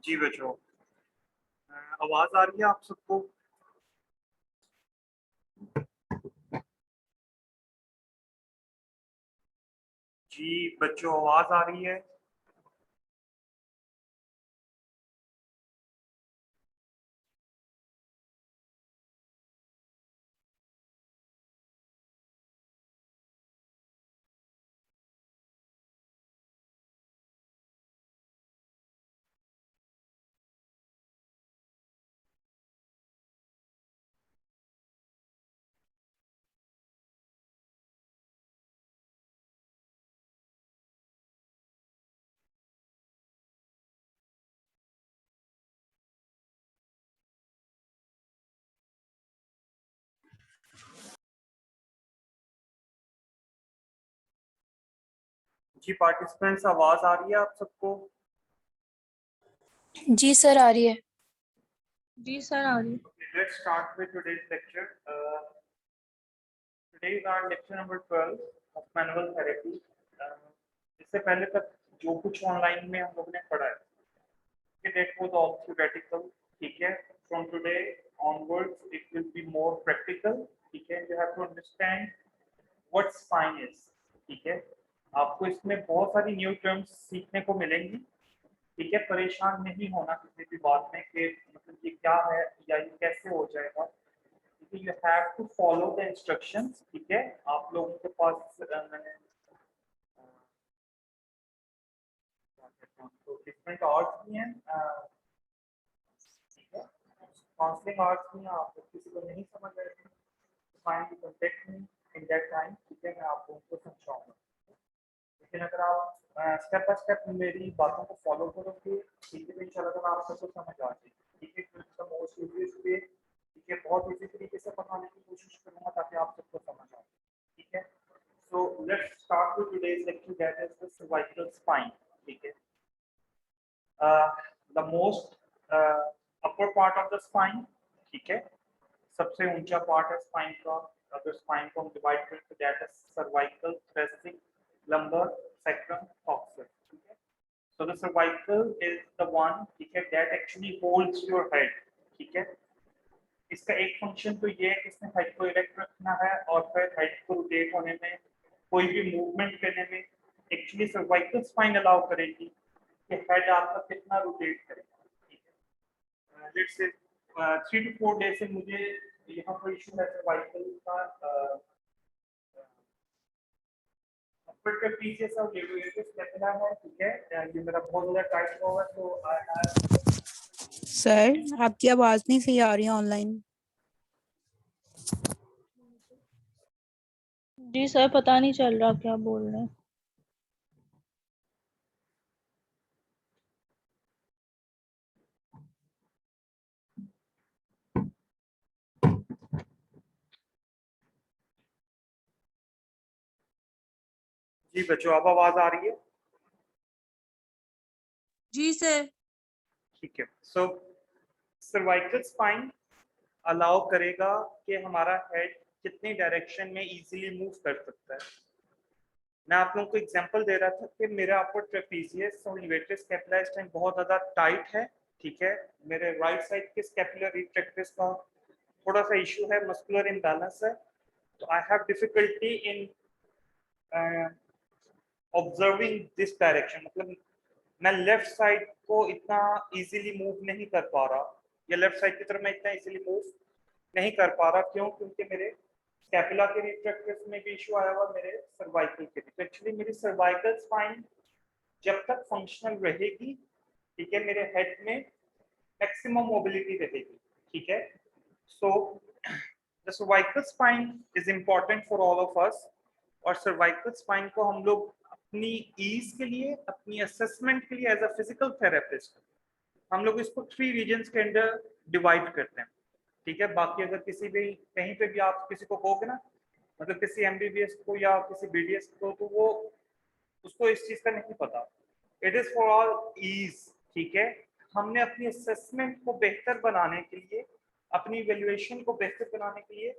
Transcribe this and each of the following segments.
जी बच्चों, आवाज आ रही है आप सबको? जी बच्चों, आवाज आ रही है? जी पार्टिसिपेंट्स, आवाज आ रही है आप सबको? जी सर, आ रही है। जी सर, आ रही। Okay, let's start with today's lecture. Today is our lecture number 12 of manual therapy. इससे पहले तक जो कुछ ऑनलाइन में हम लोगों ने पढ़ा है, that was all theoretical. ठीक है? From today onwards, it will be more practical. ठीक है? You have to understand what spine is. ठीक है? आपको इसमें बहुत सारी न्यू टर्म्स सीखने को मिलेंगी। ठीक है, परेशान नहीं होना किसी भी बात में कि मतलब ये क्या है या ये कैसे हो जाएगा। You have to follow the instructions. ठीक है, आप लोगों के पास मैंने डिफरेंट आवर्स भी हैं। ठीक है, काउंसलिंग आवर्स भी हैं। आप किसी को नहीं समझ आए तो find contact me in that time. ठीक है, मैं आपको उनको समझाऊंगा। लेकिन अगर आप स्टेप बाय स्टेप मेरी बातों को फॉलो करोगे, ठीक है, तो इंशाल्लाह आप सबको समझ आ जाएगी। ठीक है, मोस्ट ईजीएस्ट वे। ठीक है, बहुत इजी तरीके से बताने की कोशिश करूंगा ताकि आप सबको समझ आए। ठीक है, so let's start with today's lecture, that is the cervical spine. ठीक है, the most upper part of the spine. ठीक है, सबसे ऊंचा पार्ट है स्पाइन का। अगर स्पाइन को हम डिवाइड करें तो that is cervical, thoracic, lumbar, sacrum, coccyx. ठीक है, so the cervical is the one, ठीक है, that actually holds your head. ठीक है, इसका एक फंक्शन तो ये है कि इसने हेड को इरेक्ट रखना है और फिर हेड को रोटेट होने में, कोई भी मूवमेंट करने में एक्चुअली सर्वाइकल स्पाइन अलाउ करेगी कि हेड आपका कितना रोटेट करेगा। ठीक है, लेट्स से 3 to 4 डेज से मुझे यहाँ पर इशू है सर्वाइकल का। ट्रेपीजियस और लेटरल स्टेपला है। ठीक है, ये मेरा बहुत ज्यादा टाइट हुआ है तो आई हैव। सर, आपकी आवाज नहीं सही आ रही है ऑनलाइन। जी सर, पता नहीं चल रहा क्या बोल रहे हैं। जी बच्चों, अब आवाज आ रही है? जी सर। ठीक है, सो सर्वाइकल स्पाइन अलाउ करेगा कि हमारा हेड कितनी डायरेक्शन में इजीली मूव कर सकता है। मैं आप लोगों को एग्जांपल दे रहा था कि मेरा अपर ट्रेपीजियस और लेटरल स्टेपला इस टाइम बहुत ज्यादा टाइट है। ठीक है, मेरे राइट साइड के स्केपुलर रिट्रैक्टर्स का थोड़ा सा इशू है, मस्कुलर इम्बैलेंस है, तो I have difficulty in observing this direction. मतलब मैं लेफ्ट साइड को इतना इजीली मूव नहीं कर पा रहा, या लेफ्ट साइड की तरफ मैं इतना इजीली मूव नहीं कर पा रहा। क्यों? क्योंकि मेरे स्कैपुला के रिट्रैक्टर्स में भी इशू आया हुआ, मेरे सर्वाइकल के भी। तो एक्चुअली मेरी सर्वाइकल स्पाइन जब तक फंक्शनल रहेगी, ठीक है, मेरे हेड में मैक्सिमम मोबिलिटी रहेगी। ठीक है, so the cervical spine is important for all of us. और सर्वाइकल स्पाइन को हम लोग अपनी ईज के लिए, अपनी असेसमेंट के लिए एज अ फिजिकल थेरेपिस्ट हम लोग इसको 3 रीजन्स के अंदर डिवाइड करते हैं। ठीक है, बाकी अगर किसी भी कहीं पे भी आप किसी को कहोगे ना, मतलब किसी एमबीबीएस को या किसी बीडीएस को, तो वो उसको इस चीज का नहीं पता। It is for all ease. ठीक है, हमने अपनी असेसमेंट को बेहतर बनाने के लिए, अपनी इवैल्यूएशन को बेहतर बनाने के लिए,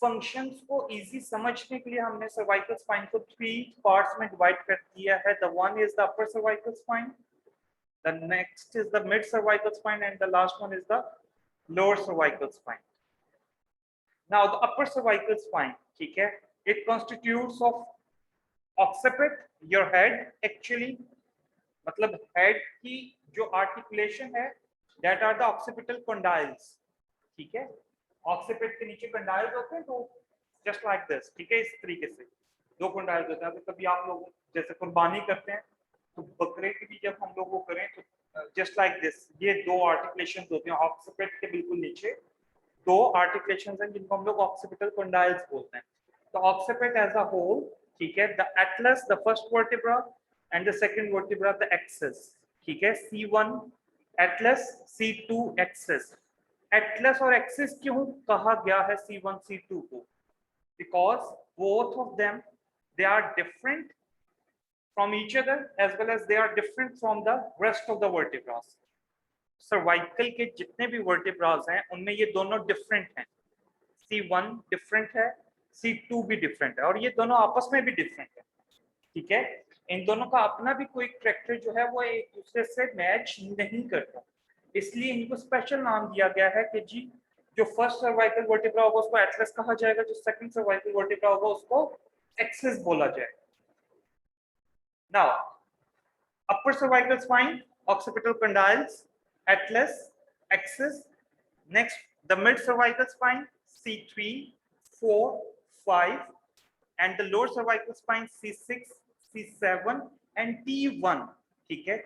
फंक्शंस को इजी समझने के लिए हमने सर्वाइकल स्पाइन को 3 पार्ट्स में डिवाइड कर दिया है। The one is the upper cervical spine, The next is the mid cervical spine, and the last one is the lower cervical spine. Now the upper cervical spine, ठीक है, it constitutes of occiput, your head actually, मतलब head की जो articulation है, that are the occipital condyles, ठीक है, occiput के नीचे condyles होते हैं, तो just like this, ठीक है, इस तरीके से दो condyles होते हैं। तो कभी आप लोग जैसे कुर्बानी करते हैं तो बकरे की भी जब हम लोग वो करें तो just like this, ये दो articulations होते हैं occiput के बिल्कुल नीचे, दो articulations हैं जिनको हम लोग occipital condyles बोलते हैं। तो occiput as a whole, ठीक है, the atlas, the first vertebra, and the second vertebra, the axis, ठीक है, C1 atlas, C2 axis। atlas और axis क्यों कहा गया है C1 C2 को? Because both of them, they are different from each other as well as they are different from the rest of the vertebrae। Cervical के जितने भी vertebras हैं उनमें ये दोनों डिफरेंट हैं। C1 डिफरेंट है, C2 भी डिफरेंट है, और ये दोनों आपस में भी डिफरेंट है, ठीक है। इन दोनों का अपना भी कोई कैरेक्टर जो है वो एक दूसरे से मैच नहीं करता, इसलिए इनको स्पेशल नाम दिया गया है कि जी जो फर्स्ट सर्वाइकल वर्टिब्रा होगा उसको एटलस कहा जाएगा, जो सेकंड सर्वाइकल वर्टिब्रा होगा उसको एक्सिस बोला जाएगा। Now upper cervical spine, occipital condyles, atlas, axis. Next, the mid cervical spine, C3, 4, 5, and the lower cervical spine, C6, C7, and T1, ठीक है।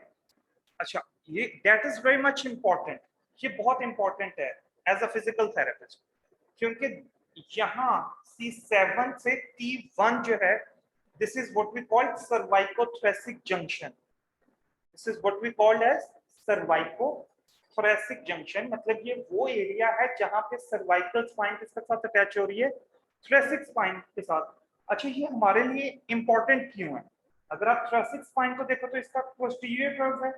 अच्छा, ये that is very much important, ये बहुत important है as a physical therapist, क्योंकि यहाँ C7 से T1 जो है, this is what we call cervicothoracic junction. This is what we call as cervicothoracic junction, मतलब ये वो एरिया है जहां पे सर्वाइकल स्पाइन किसके साथ अटैच हो रही है, थोरेसिक स्पाइन के साथ। अच्छा, ये हमारे लिए इंपॉर्टेंट क्यों है? अगर आप थोरेसिक स्पाइन को देखो तो इसका पोस्टीरियर कर्व है,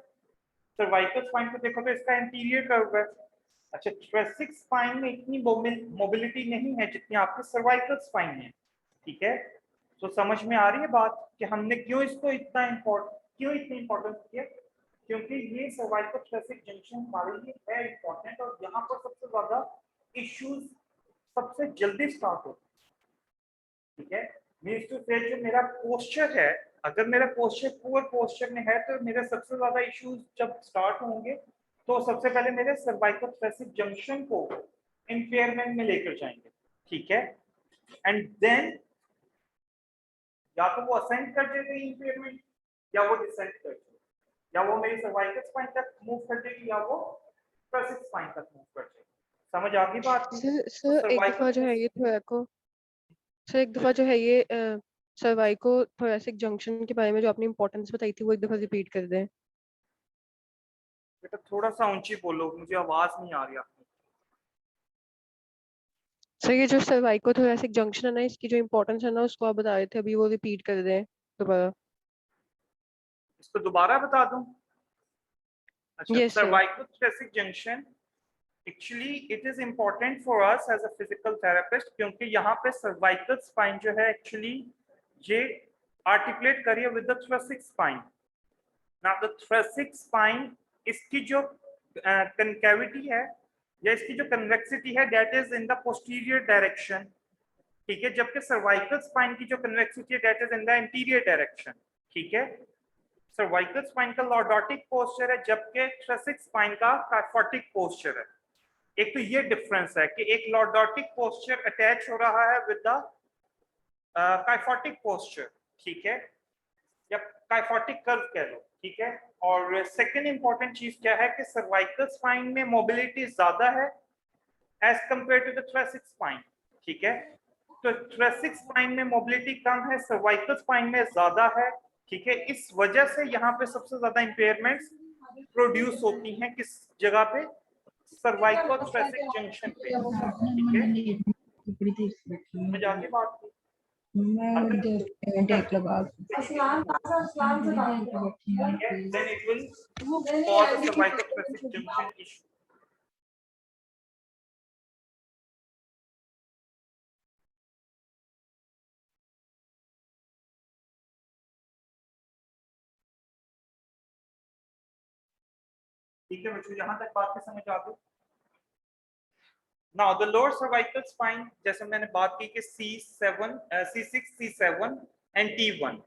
सर्वाइकल स्पाइन को देखो तो इसका इंटीरियर कर्व है। अच्छा, थोरेसिक स्पाइन में इतनी मोबिलिटी नहीं है जितनी आपके सर्वाइकल स्पाइन में, ठीक है। तो समझ में आ रही है बात कि हमने क्यों इसको इतना इतनी इंपॉर्टेंस दी है? क्योंकि ये सर्वाइकोथोरेसिक जंक्शन हमारे लिए है इंपॉर्टेंट, और यहाँ पर सबसे ज्यादा इश्यूज सबसे जल्दी स्टार्ट होते हैं, ठीक है। मींस टू से जो मेरा पोस्चर है, अगर मेरा पोस्चर पुअर पोस्चर में है तो मेरे सबसे ज्यादा इश्यूज जब स्टार्ट होंगे तो सबसे पहले मेरे सर्वाइकोथोरेसिक जंक्शन को इंपेयरमेंट में लेकर जाएंगे, ठीक है। एंड देन या तो वो असेंड कर देते इंपेयरमेंट, या वो डिसेंड कर देते, या वो मेरी सर्वाइकल स्पाइन तक मूव कर देगी, या वो थोरेसिक स्पाइन तक मूव कर देगी। समझ आ गई बात? सर एक दफा जो है ये थोरैको सर एक दफा जो है ये सर्वाइको थोरैसिक जंक्शन के बारे में जो आपने इंपॉर्टेंस बताई थी वो एक दफा रिपीट कर दें। बेटा थोड़ा सा ऊंची बोलो, मुझे आवाज नहीं आ रही आपकी। सर ये जो सर्वाइको थोरैसिक जंक्शन है ना, इसकी जो इंपॉर्टेंस है ना उसको आप बता रहे थे अभी, वो रिपीट कर दें दोबारा। इसको दोबारा बता दूं? अच्छा, Yes, sir. Cervicothoracic junction actually it is important for us as a physical therapist, क्योंकि यहाँ पे सर्वाइकल स्पाइन जो है एक्चुअली ये आर्टिकुलेट करिए with the thoracic spine. Now the thoracic spine, इसकी जो कनकेविटी है या इसकी जो कन्वेक्सिटी है that is in the posterior direction, ठीक है, जबकि सर्वाइकल स्पाइन की जो कन्वेक्सिटी है that is in the interior direction, ठीक है। सर्वाइकल स्पाइन का लॉर्डोटिक पोस्चर है जबकि थोरेसिक स्पाइन का काइफोटिक पोस्चर है। एक तो ये डिफरेंस है कि एक लॉर्डोटिक पोस्चर अटैच हो रहा है विद द काइफोटिक पोस्चर, ठीक है, या काइफोटिक कर्व कह लो, ठीक है। और सेकंड इंपॉर्टेंट चीज क्या है कि सर्वाइकल स्पाइन में मोबिलिटी ज्यादा है as compare to the thoracic spine, ठीक है। तो थोरेसिक स्पाइन में मोबिलिटी कम है, सर्वाइकल स्पाइन में ज्यादा है, ठीक है। इस वजह से यहाँ पे सबसे ज्यादा इंपेयरमेंट्स प्रोड्यूस होती हैं किस जगह पे, सर्वाइकोथोरेसिक जंक्शन पे, ठीक है। समझ आ गई बात की? देख लगा then it will cause a cervicothoracid junction issue. ठीक है बच्चों, यहाँ तक बात की समझ आ गई। Now the lower cervical spine, जैसे मैंने बात की कि C7 C6 C7 and T1।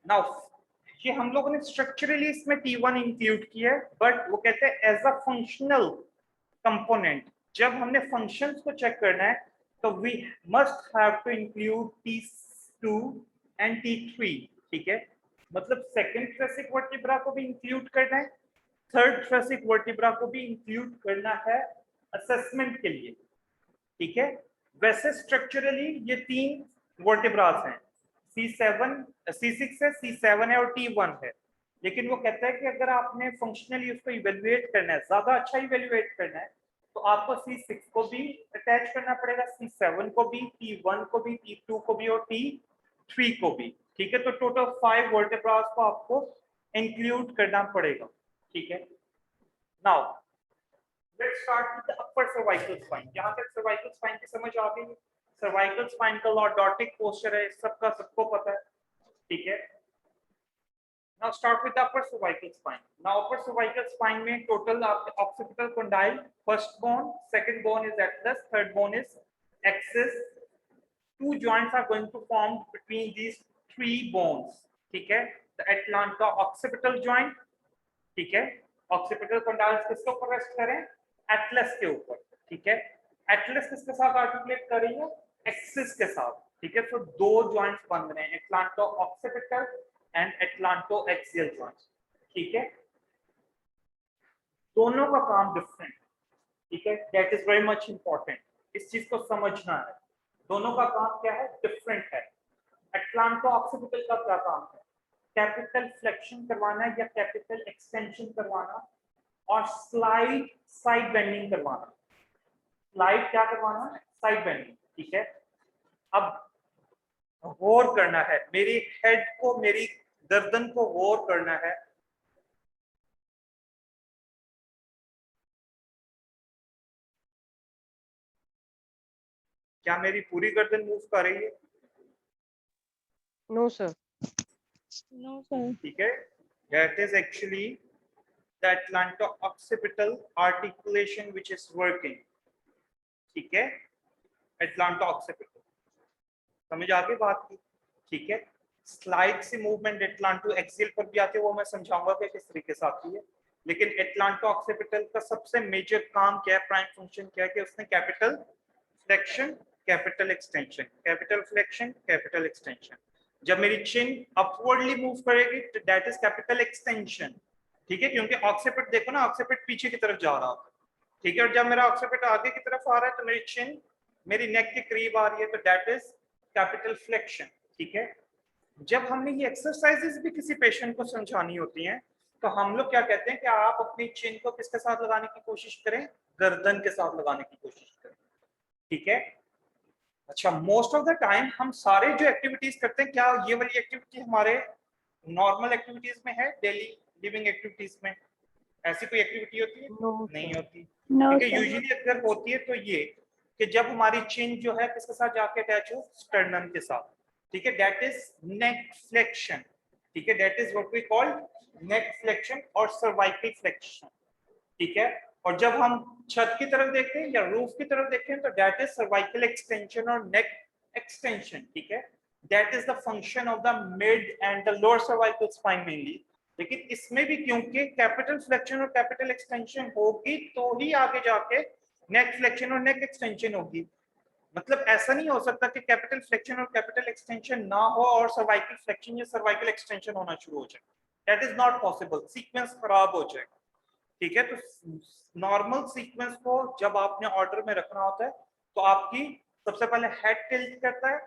Now ये हम लोगों ने स्ट्रक्चरली इसमें T1 इंक्लूड किया है, बट वो कहते हैं एज अ फंक्शनल कंपोनेंट। जब हमने फंक्शंस को चेक करना है तो we must have to include T2 and T3, ठीक है। मतलब सेकंड थ्रेसिक वर्टिब्रा को भी इंक्लूड करना है, थर्ड थ्रेसिक वर्टिब्रा को भी इंक्लूड करना है असेसमेंट के लिए, ठीक है। वैसे स्ट्रक्चरली ये तीन वर्टिब्रास हैं, C7 C6 है, C7 है और T1 है। लेकिन वो कहता है कि अगर आपने फंक्शनली उसको इवेल्युएट करना है, ज्यादा अच्छा इवेल्युएट करना है, तो आपको C6 को भी अटैच करना पड़ेगा, C7 को भी, T1 को भी, T2 को भी और T3 को भी, ठीक है। तो टोटल 5 वर्टिब्रास को आपको इंक्लूड करना पड़ेगा, ठीक है। Now let's start with the upper cervical spine. यहाँ तक सर्वाइकल स्पाइन की समझ आ गई। सर्वाइकल स्पाइन का लॉर्डोटिक पोस्चर है, सबका सबको पता है, ठीक है। Now start with the upper cervical spine. Now upper cervical spine में total occipital condyle, first bone, second bone is atlas, third bone is axis. Two joints are going to form between these three bones, ठीक है। The atlanto-occipital joint, ठीक है। occipital condyles किसके ऊपर rest करें? Atlas के ऊपर, ठीक है। एटलस किसके साथ आर्टिकुलेट कर रही है? एक्सिस के साथ, ठीक है। तो दो जॉइंट्स बन रहे हैं, एटलांटो-ऑक्सिपिटल एंड एटलांटो-एक्सियल जॉइंट्स, ठीक है। दोनों का काम डिफरेंट, ठीक है। That is very much important, इस चीज को समझना है। दोनों का काम क्या है? डिफरेंट है। एटलांटो-ऑक्सिपिटल का क्या काम है? कैपिटल फ्लेक्शन करवाना या कैपिटल एक्सटेंशन करवाना और स्लाइड साइड बेंडिंग करवाना। स्लाइड क्या करवाना? साइड बेंडिंग, ठीक है। अब गौर करना है, मेरी हेड को, मेरी गर्दन को गौर करना है। क्या मेरी पूरी गर्दन मूव कर रही है? No sir. No sir. ठीक है, that is actually the atlanto-occipital articulation which is working, ठीक है। atlanto-occipital, समझ आ गई बात की, ठीक है। स्लाइड से मूवमेंट एटलांटो एक्सियल पर भी आती है, वो मैं समझाऊंगा कि किस तरीके से आती है। लेकिन एटलांटो-ऑक्सिपिटल का सबसे मेजर काम क्या है, प्राइम फंक्शन क्या है कि उसने capital flexion, capital extension, capital flexion, capital extension. जब मेरी चिन अपवर्डली मूव करेगी तो दैट इज कैपिटल एक्सटेंशन, ठीक है। क्योंकि ऑक्सिपिट देखो ना, ऑक्सिपिट पीछे की तरफ जा रहा है, ठीक है। और जब मेरा ऑक्सिपिट आगे की तरफ आ रहा है तो मेरी चिन मेरी नेक के करीब आ रही है, तो दैट इज कैपिटल फ्लेक्शन, ठीक है। जब हमने ये एक्सरसाइजेस भी किसी पेशेंट को समझानी होती हैं तो हम लोग क्या कहते हैं कि आप अपनी चिन को किसके साथ लगाने की कोशिश करें? गर्दन के साथ लगाने की कोशिश करें, ठीक है। अच्छा, मोस्ट ऑफ द टाइम हम सारे जो एक्टिविटीज करते हैं, क्या ये वाली एक्टिविटी हमारे नॉर्मल एक्टिविटीज में है? डेली लिविंग एक्टिविटीज में ऐसी कोई एक्टिविटी होती है? नो नहीं होती, नो ठीक है। यूजुअली अगर होती है तो ये कि जब हमारी चिन जो है किसके साथ जाके अटैच हो? स्टर्नम के साथ, ठीक है। दैट इज नेक फ्लेक्शन, ठीक है। That is what we call neck flexion और सर्वाइकल फ्लेक्शन, ठीक है। और जब हम छत की तरफ देखते हैं या रूफ की तरफ देखते हैं तो दैट इज सर्वाइकल एक्सटेंशन और नेक एक्सटेंशन, ठीक है। That is the function of the mid and the lower cervical spine mainly. लेकिन इसमें भी क्योंकि कैपिटल फ्लेक्शन और कैपिटल एक्सटेंशन होगी तो ही आगे जाके नेक फ्लेक्शन और नेक एक्सटेंशन होगी। मतलब ऐसा नहीं हो सकता कि कैपिटल फ्लेक्शन और कैपिटल एक्सटेंशन ना हो और सर्वाइकल फ्लेक्शन या सर्वाइकल एक्सटेंशन होना शुरू हो जाए। That is not possible, sequence खराब हो जाएगा, ठीक है। तो नॉर्मल सीक्वेंस को जब आपने ऑर्डर में रखना होता है तो आपकी सबसे पहले हेड टिल्ट करता है,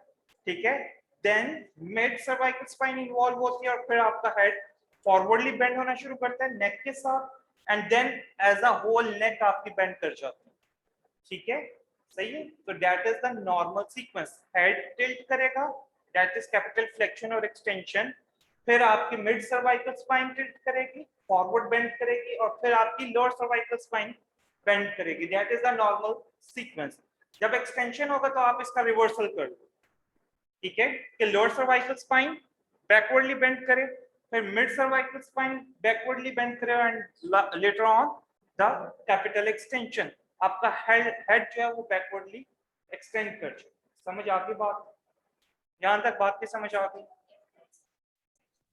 ठीक है। Then mid cervical spine involve होती है और फिर आपका हेड फॉरवर्डली बेंड होना शुरू करता है नेक के साथ, and then as a whole neck आपकी बेंड कर जाती है, ठीक है। सही है। तो that is the normal sequence. Head tilt करेगा, दैट इज कैपिटल फ्लेक्शन और एक्सटेंशन। फिर आपकी मिड सर्वाइकल स्पाइन टिल्ट करेगी, फॉरवर्ड बेंड करेगी और फिर आपकी लोअर सर्वाइकल स्पाइन बेंड करेगी। That is the normal sequence. जब एक्सटेंशन होगा तो आप इसका रिवर्सल कर दो, ठीक है। कि lower cervical spine backwardly bend करे, फिर mid cervical spine backwardly bend करे and later on the capital extension, आपका हेड जो है वो बैकवर्डली एक्सटेंड कर जाए। समझ आ गई बात? यहां तक बात की समझ आ गई?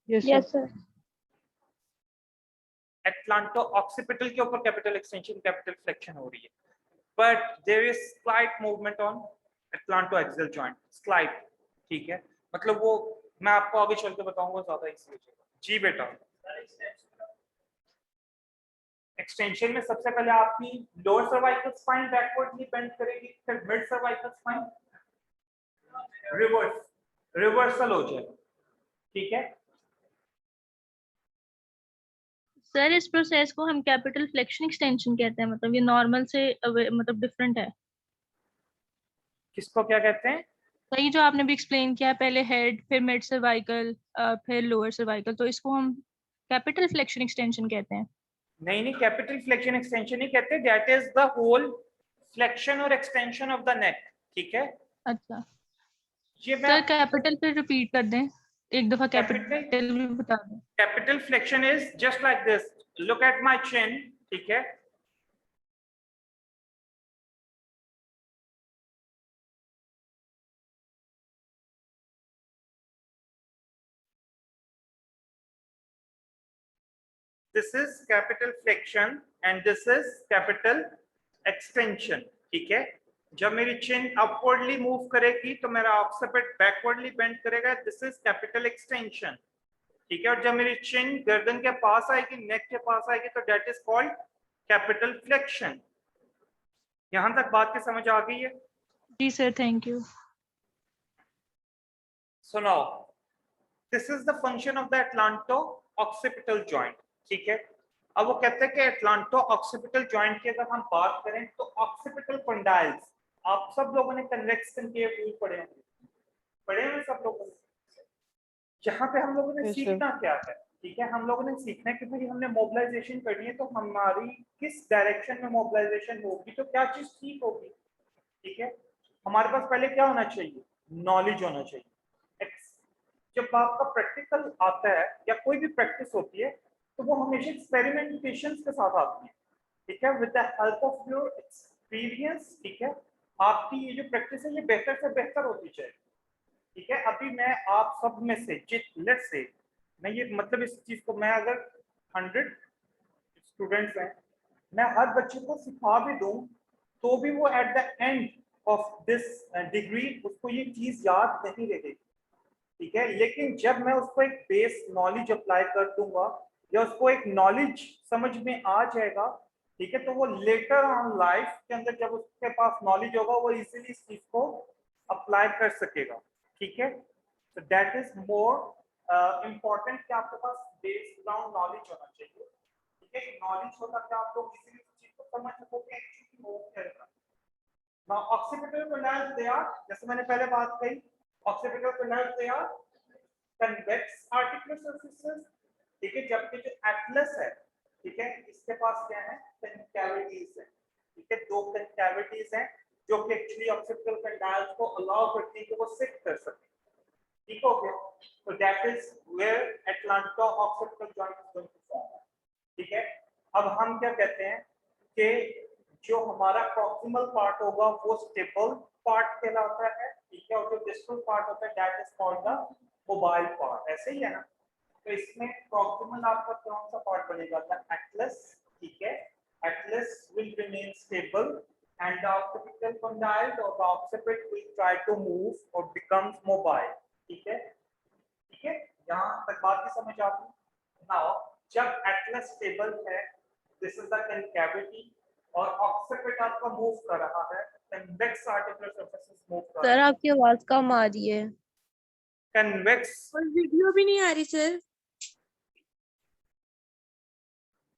Yes Yes, sir. sir. Atlanto occipital के ऊपर कैपिटल एक्सटेंशन कैपिटल फ्लेक्शन हो रही है, but there is slight movement on atlanto axial joint, slight, ठीक है। मतलब वो मैं आपको आगे चल के बताऊंगा, ज्यादा इजी हो जाएगा। जी बेटा, एक्सटेंशन में सबसे पहले आपकी lower cervical spine backwardly bend करेगी, फिर मिड सर्वाइकल स्पाइन रिवर्सल हो जाएगा, ठीक है। सर इस प्रोसेस को हम कैपिटल फ्लेक्शन एक्सटेंशन कहते हैं, मतलब ये नॉर्मल से मतलब डिफरेंट है। किसको क्या कहते हैं? सही जो आपने भी एक्सप्लेन किया, पहले हेड फिर मिड सर्वाइकल फिर लोअर सर्वाइकल, तो इसको हम कैपिटल फ्लेक्शन एक्सटेंशन कहते हैं। नहीं नहीं, कैपिटल फ्लेक्शन एक्सटेंशन ही कहते हैं, that is the whole flexion और एक्सटेंशन ऑफ द नेक, ठीक है। अच्छा ये मैं सर, कैपिटल फिर रिपीट कर दें, एक दफा कैपिटल कैपिटल भी बता दें। Capital flexion is just like this, look at my chin, ठीक है। This is capital flexion and this is capital extension, ठीक है। जब मेरी चिन अपवर्डली मूव करेगी तो मेरा ऑक्सीपिट बैकवर्डली बेंड करेगा, दिस इज कैपिटल एक्सटेंशन, ठीक है। और जब मेरी चिन गर्दन के पास आएगी, नेक के पास आएगी, तो that is called capital flexion. यहां तक बात की समझ आ गई है? जी sir, thank you. So now this is the function of the atlanto-occipital joint, ठीक है। अब वो कहते हैं कि एटलांटो ऑक्सीपिटल जॉइंट की अगर हम बात करें तो ऑक्सीपिटल कंडाइल्स, आप सब लोगों ने कन्वेक्स कनकेव रूल पढ़े हुए सब लोगों ने। यहाँ पे हम लोगों ने Yes, sir. सीखना क्या है, ठीक है। हम लोगों ने सीखना है कि भाई हमने मोबिलाइजेशन करनी है, तो हमारी किस डायरेक्शन में मोबिलाइजेशन होगी तो क्या चीज ठीक होगी, ठीक है। हमारे पास पहले क्या होना चाहिए? नॉलेज होना चाहिए। जब आपका प्रैक्टिकल आता है या कोई भी प्रैक्टिस होती है तो वो हमेशा एक्सपेरिमेंटेशंस के साथ आती है, ठीक है, with the help of your experience, ठीक है। आपकी ये जो प्रैक्टिस है ये बेहतर से बेहतर होती जाए, ठीक है। अभी मैं आप सब में से लेट्स से मैं ये मतलब इस चीज को मैं अगर 100 स्टूडेंट्स हैं, मैं हर बच्चे को सिखा भी दूं तो भी वो at the end of this degree उसको ये चीज याद नहीं रहेगी, ठीक है। लेकिन जब मैं उसको एक बेस नॉलेज अप्लाई कर दूंगा या उसको एक नॉलेज समझ में आ जाएगा, ठीक है, तो वो लेटर ऑन लाइफ के अंदर जब उसके पास नॉलेज होगा वो इजीली इस चीज को अप्लाई कर सकेगा, ठीक है। तो दैट इज मोर इम्पोर्टेंट कि आपके पास बेस ग्राउंड नॉलेज होना चाहिए, ठीक है। नॉलेज होता है आप लोग इजीली उस चीज को समझ सकोगे एक्चुअली वो क्या है। नाउ ऑक्सीपिटल कंडाइल्स दे आर, जैसे मैंने पहले बात कही, occipital condyles they are convex articular surfaces, ठीक है। जबकि जो एटलस है, ठीक है, इसके पास क्या है? कंकैविटीज है, ठीक है। दो कंकैविटीज हैं जो कि एक्चुअली occipital condyles को अलाउ करती है कि वो सिट कर सके, ठीक हो गया। तो that is where atlanto occipital joint is going to form, ठीक है। अब हम क्या कहते हैं कि जो हमारा प्रॉक्सिमल पार्ट होगा वो स्टेबल पार्ट कहलाता है, ठीक है। और जो डिस्टल पार्ट होता है that is called the mobile part, ऐसे ही है ना। तो इसमें प्रॉक्सिमल आपका कौन सा पार्ट बनेगा? द एटलस, ठीक है। Atlas will remain stable and the occipital condyle और the occiput will try to move और बिकम्स मोबाइल, ठीक है, ठीक है। यहाँ तक बात की समझ आ गई। नाउ जब एटलस स्टेबल है, दिस इज द कनकैविटी, और ऑक्सीपिट आपका मूव कर रहा है, कन्वेक्स आर्टिकुलर सरफेसेस मूव कर सर रहे हैं। आपकी आवाज कम आ रही है कन्वेक्स, और वीडियो भी नहीं आ रही सर।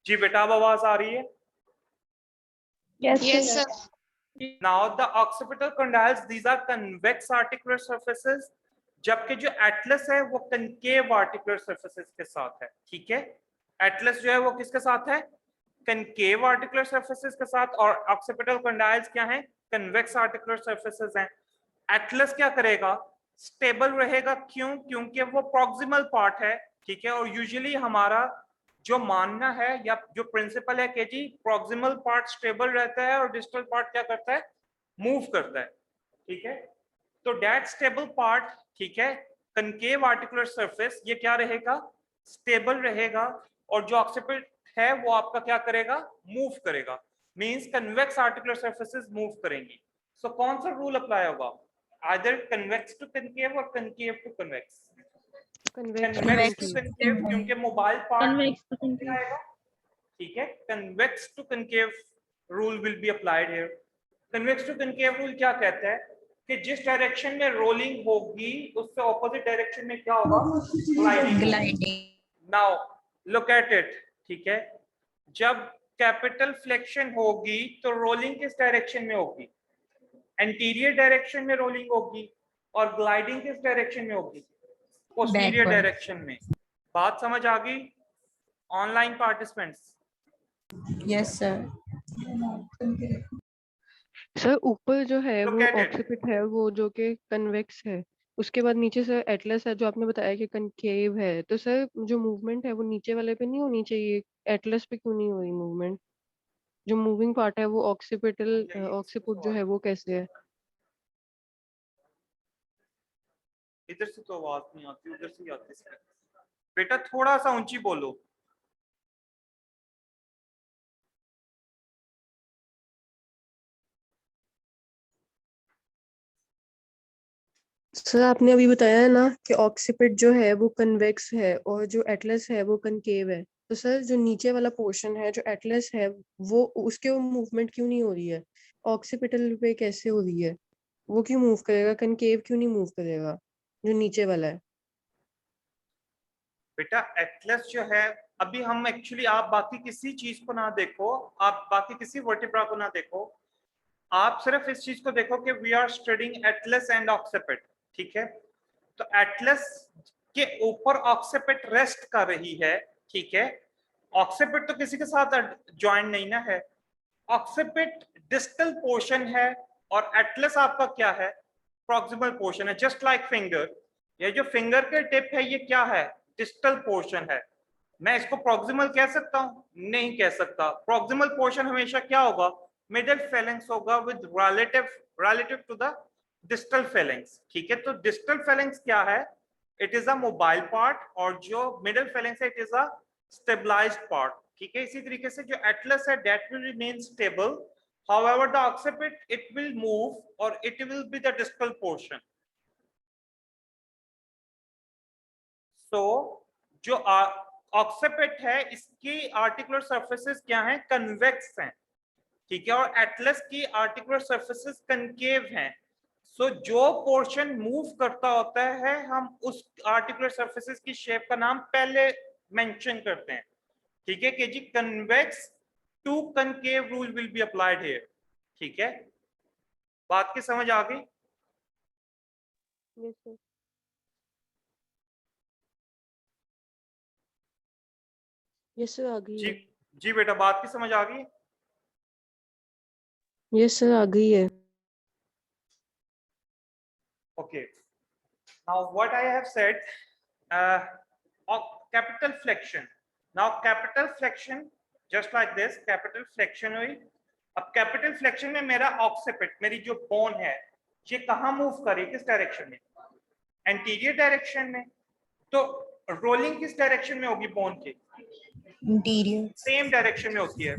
जी बेटा अब आवाज आ रही है? Yes, sir. Now the occipital condyles these are convex articular surfaces, जबकि जो एटलस है वो कनकेव आर्टिकुलर सरफेसेस के साथ है, ठीक है। एटलस जो है वो किसके साथ है? कनकेव आर्टिकुलर सरफेसेस के साथ, और ऑक्सीपिटल कंडाइल्स क्या है? कन्वेक्स आर्टिकुलर सरफेसेस हैं। एटलस क्या करेगा? स्टेबल रहेगा, क्यों? क्योंकि वो प्रॉक्सिमल पार्ट है, ठीक है। और यूजुअली हमारा जो मानना है या जो प्रिंसिपल है कि जी प्रॉक्सिमल पार्ट स्टेबल रहता है और डिस्टल पार्ट क्या करता है, मूव करता है, ठीक है। तो दैट स्टेबल पार्ट, ठीक है, कनकेव आर्टिकुलर सरफेस, ये क्या रहेगा, स्टेबल रहेगा, और जो ऑक्सीपिट है वो आपका क्या करेगा, मूव करेगा, means convex articular surfaces move करेंगी। सो कौन सा रूल अप्लाई होगा, either convex to concave or concave to convex. Convex convex to to concave क्योंकि mobile part Convex to concave. आएगा, ठीक है। Convex to concave rule will be applied here. Convex to concave rule क्या कहता है कि जिस डायरेक्शन में रोलिंग होगी उससे ऑपोजिट डायरेक्शन में क्या होगा, gliding. Now look at it, ठीक है, जब कैपिटल फ्लेक्शन होगी तो रोलिंग किस डायरेक्शन में होगी, एंटीरियर डायरेक्शन में रोलिंग होगी, और ग्लाइडिंग किस डायरेक्शन में होगी, पोस्टीरियर डायरेक्शन में। बात समझ आ गई online participants? Yes sir. Sir ऊपर जो है Look वो at it. ऑक्सीपिट है, वो जो कि कन्वेक्स है, उसके बाद नीचे सर एटलस है जो आपने बताया कि कनकेव है, तो सर जो मूवमेंट है वो नीचे वाले पे नहीं होनी चाहिए, एटलस पे क्यों नहीं हो रही मूवमेंट? जो मूविंग पार्ट है वो ऑक्सीपुट जो है वो कैसे है? इधर से तो आवाज नहीं आती, उधर से ही आती है। बेटा थोड़ा सा ऊंची बोलो। सर आपने अभी बताया है ना कि ऑक्सीपिट जो है वो कन्वेक्स है और जो एटलस है वो कनकेव है, तो सर जो नीचे वाला पोर्शन है जो एटलस है वो उसके वो मूवमेंट क्यों नहीं हो रही है, ऑक्सीपिटल पे कैसे हो रही है? वो क्यों मूव करेगा, कनकेव क्यों नहीं मूव करेगा जो नीचे वाला है? बेटा एटलस जो है, अभी हम एक्चुअली, आप बाकी किसी चीज को ना देखो, आप बाकी किसी वर्टिब्रा को ना देखो, आप सिर्फ इस चीज को देखो कि we are studying atlas and occiput, ठीक है। तो एटलस के ऊपर ऑक्सीपिट रेस्ट कर रही है, ठीक है। ऑक्सीपिट तो किसी के साथ ज्वाइन नहीं ना है, ऑक्सीपिट डिस्टल पोर्शन है और एटलस आपका क्या है, प्रॉक्सिमल पोर्शन है, जस्ट लाइक फिंगर। ये जो फिंगर के टिप है ये क्या है, डिस्टल पोर्शन है। मैं इसको प्रॉक्सिमल कह सकता हूं, नहीं कह सकता। प्रॉक्सिमल पोर्शन हमेशा क्या होगा, मिडिल फेलेंक्स होगा with relative to the distal phalanx, ठीक है। तो डिस्टल फेलेंक्स क्या है, it is a mobile part, और जो मिडिल फेलेंक्स है it is a stabilized part, ठीक है। इसी तरीके से जो एटलस है that will remain stable, however the occiput it will move or it will be the distal portion. So जो ऑक्सीपिट है इसकी आर्टिकुलर सरफेसेस क्या हैं, कन्वेक्स हैं, ठीक है, और एटलस की आर्टिकुलर सरफेसेस कनकेव हैं। सो जो पोर्शन मूव करता होता है हम उस आर्टिकुलर सरफेसेस की शेप का नाम पहले मेंशन करते हैं, ठीक है, कि जी convex to concave rule will be applied here, ठीक है। बात की समझ आ गई? Yes sir. यस सर आ गई जी है। जी बेटा, बात की समझ आ गई? यस सर आ गई है। Okay. Now what I have said, capital flexion. Now capital flexion, just like this, capital flexion हुई। अब कैपिटल फ्लेक्शन में मेरा ऑक्सीपिट, मेरी जो बोन है, ये कहाँ मूव करे, किस डायरेक्शन में, एंटीरियर डायरेक्शन में। तो रोलिंग किस डायरेक्शन में होगी बोन की, इंटीरियर। सेम डायरेक्शन में होती है,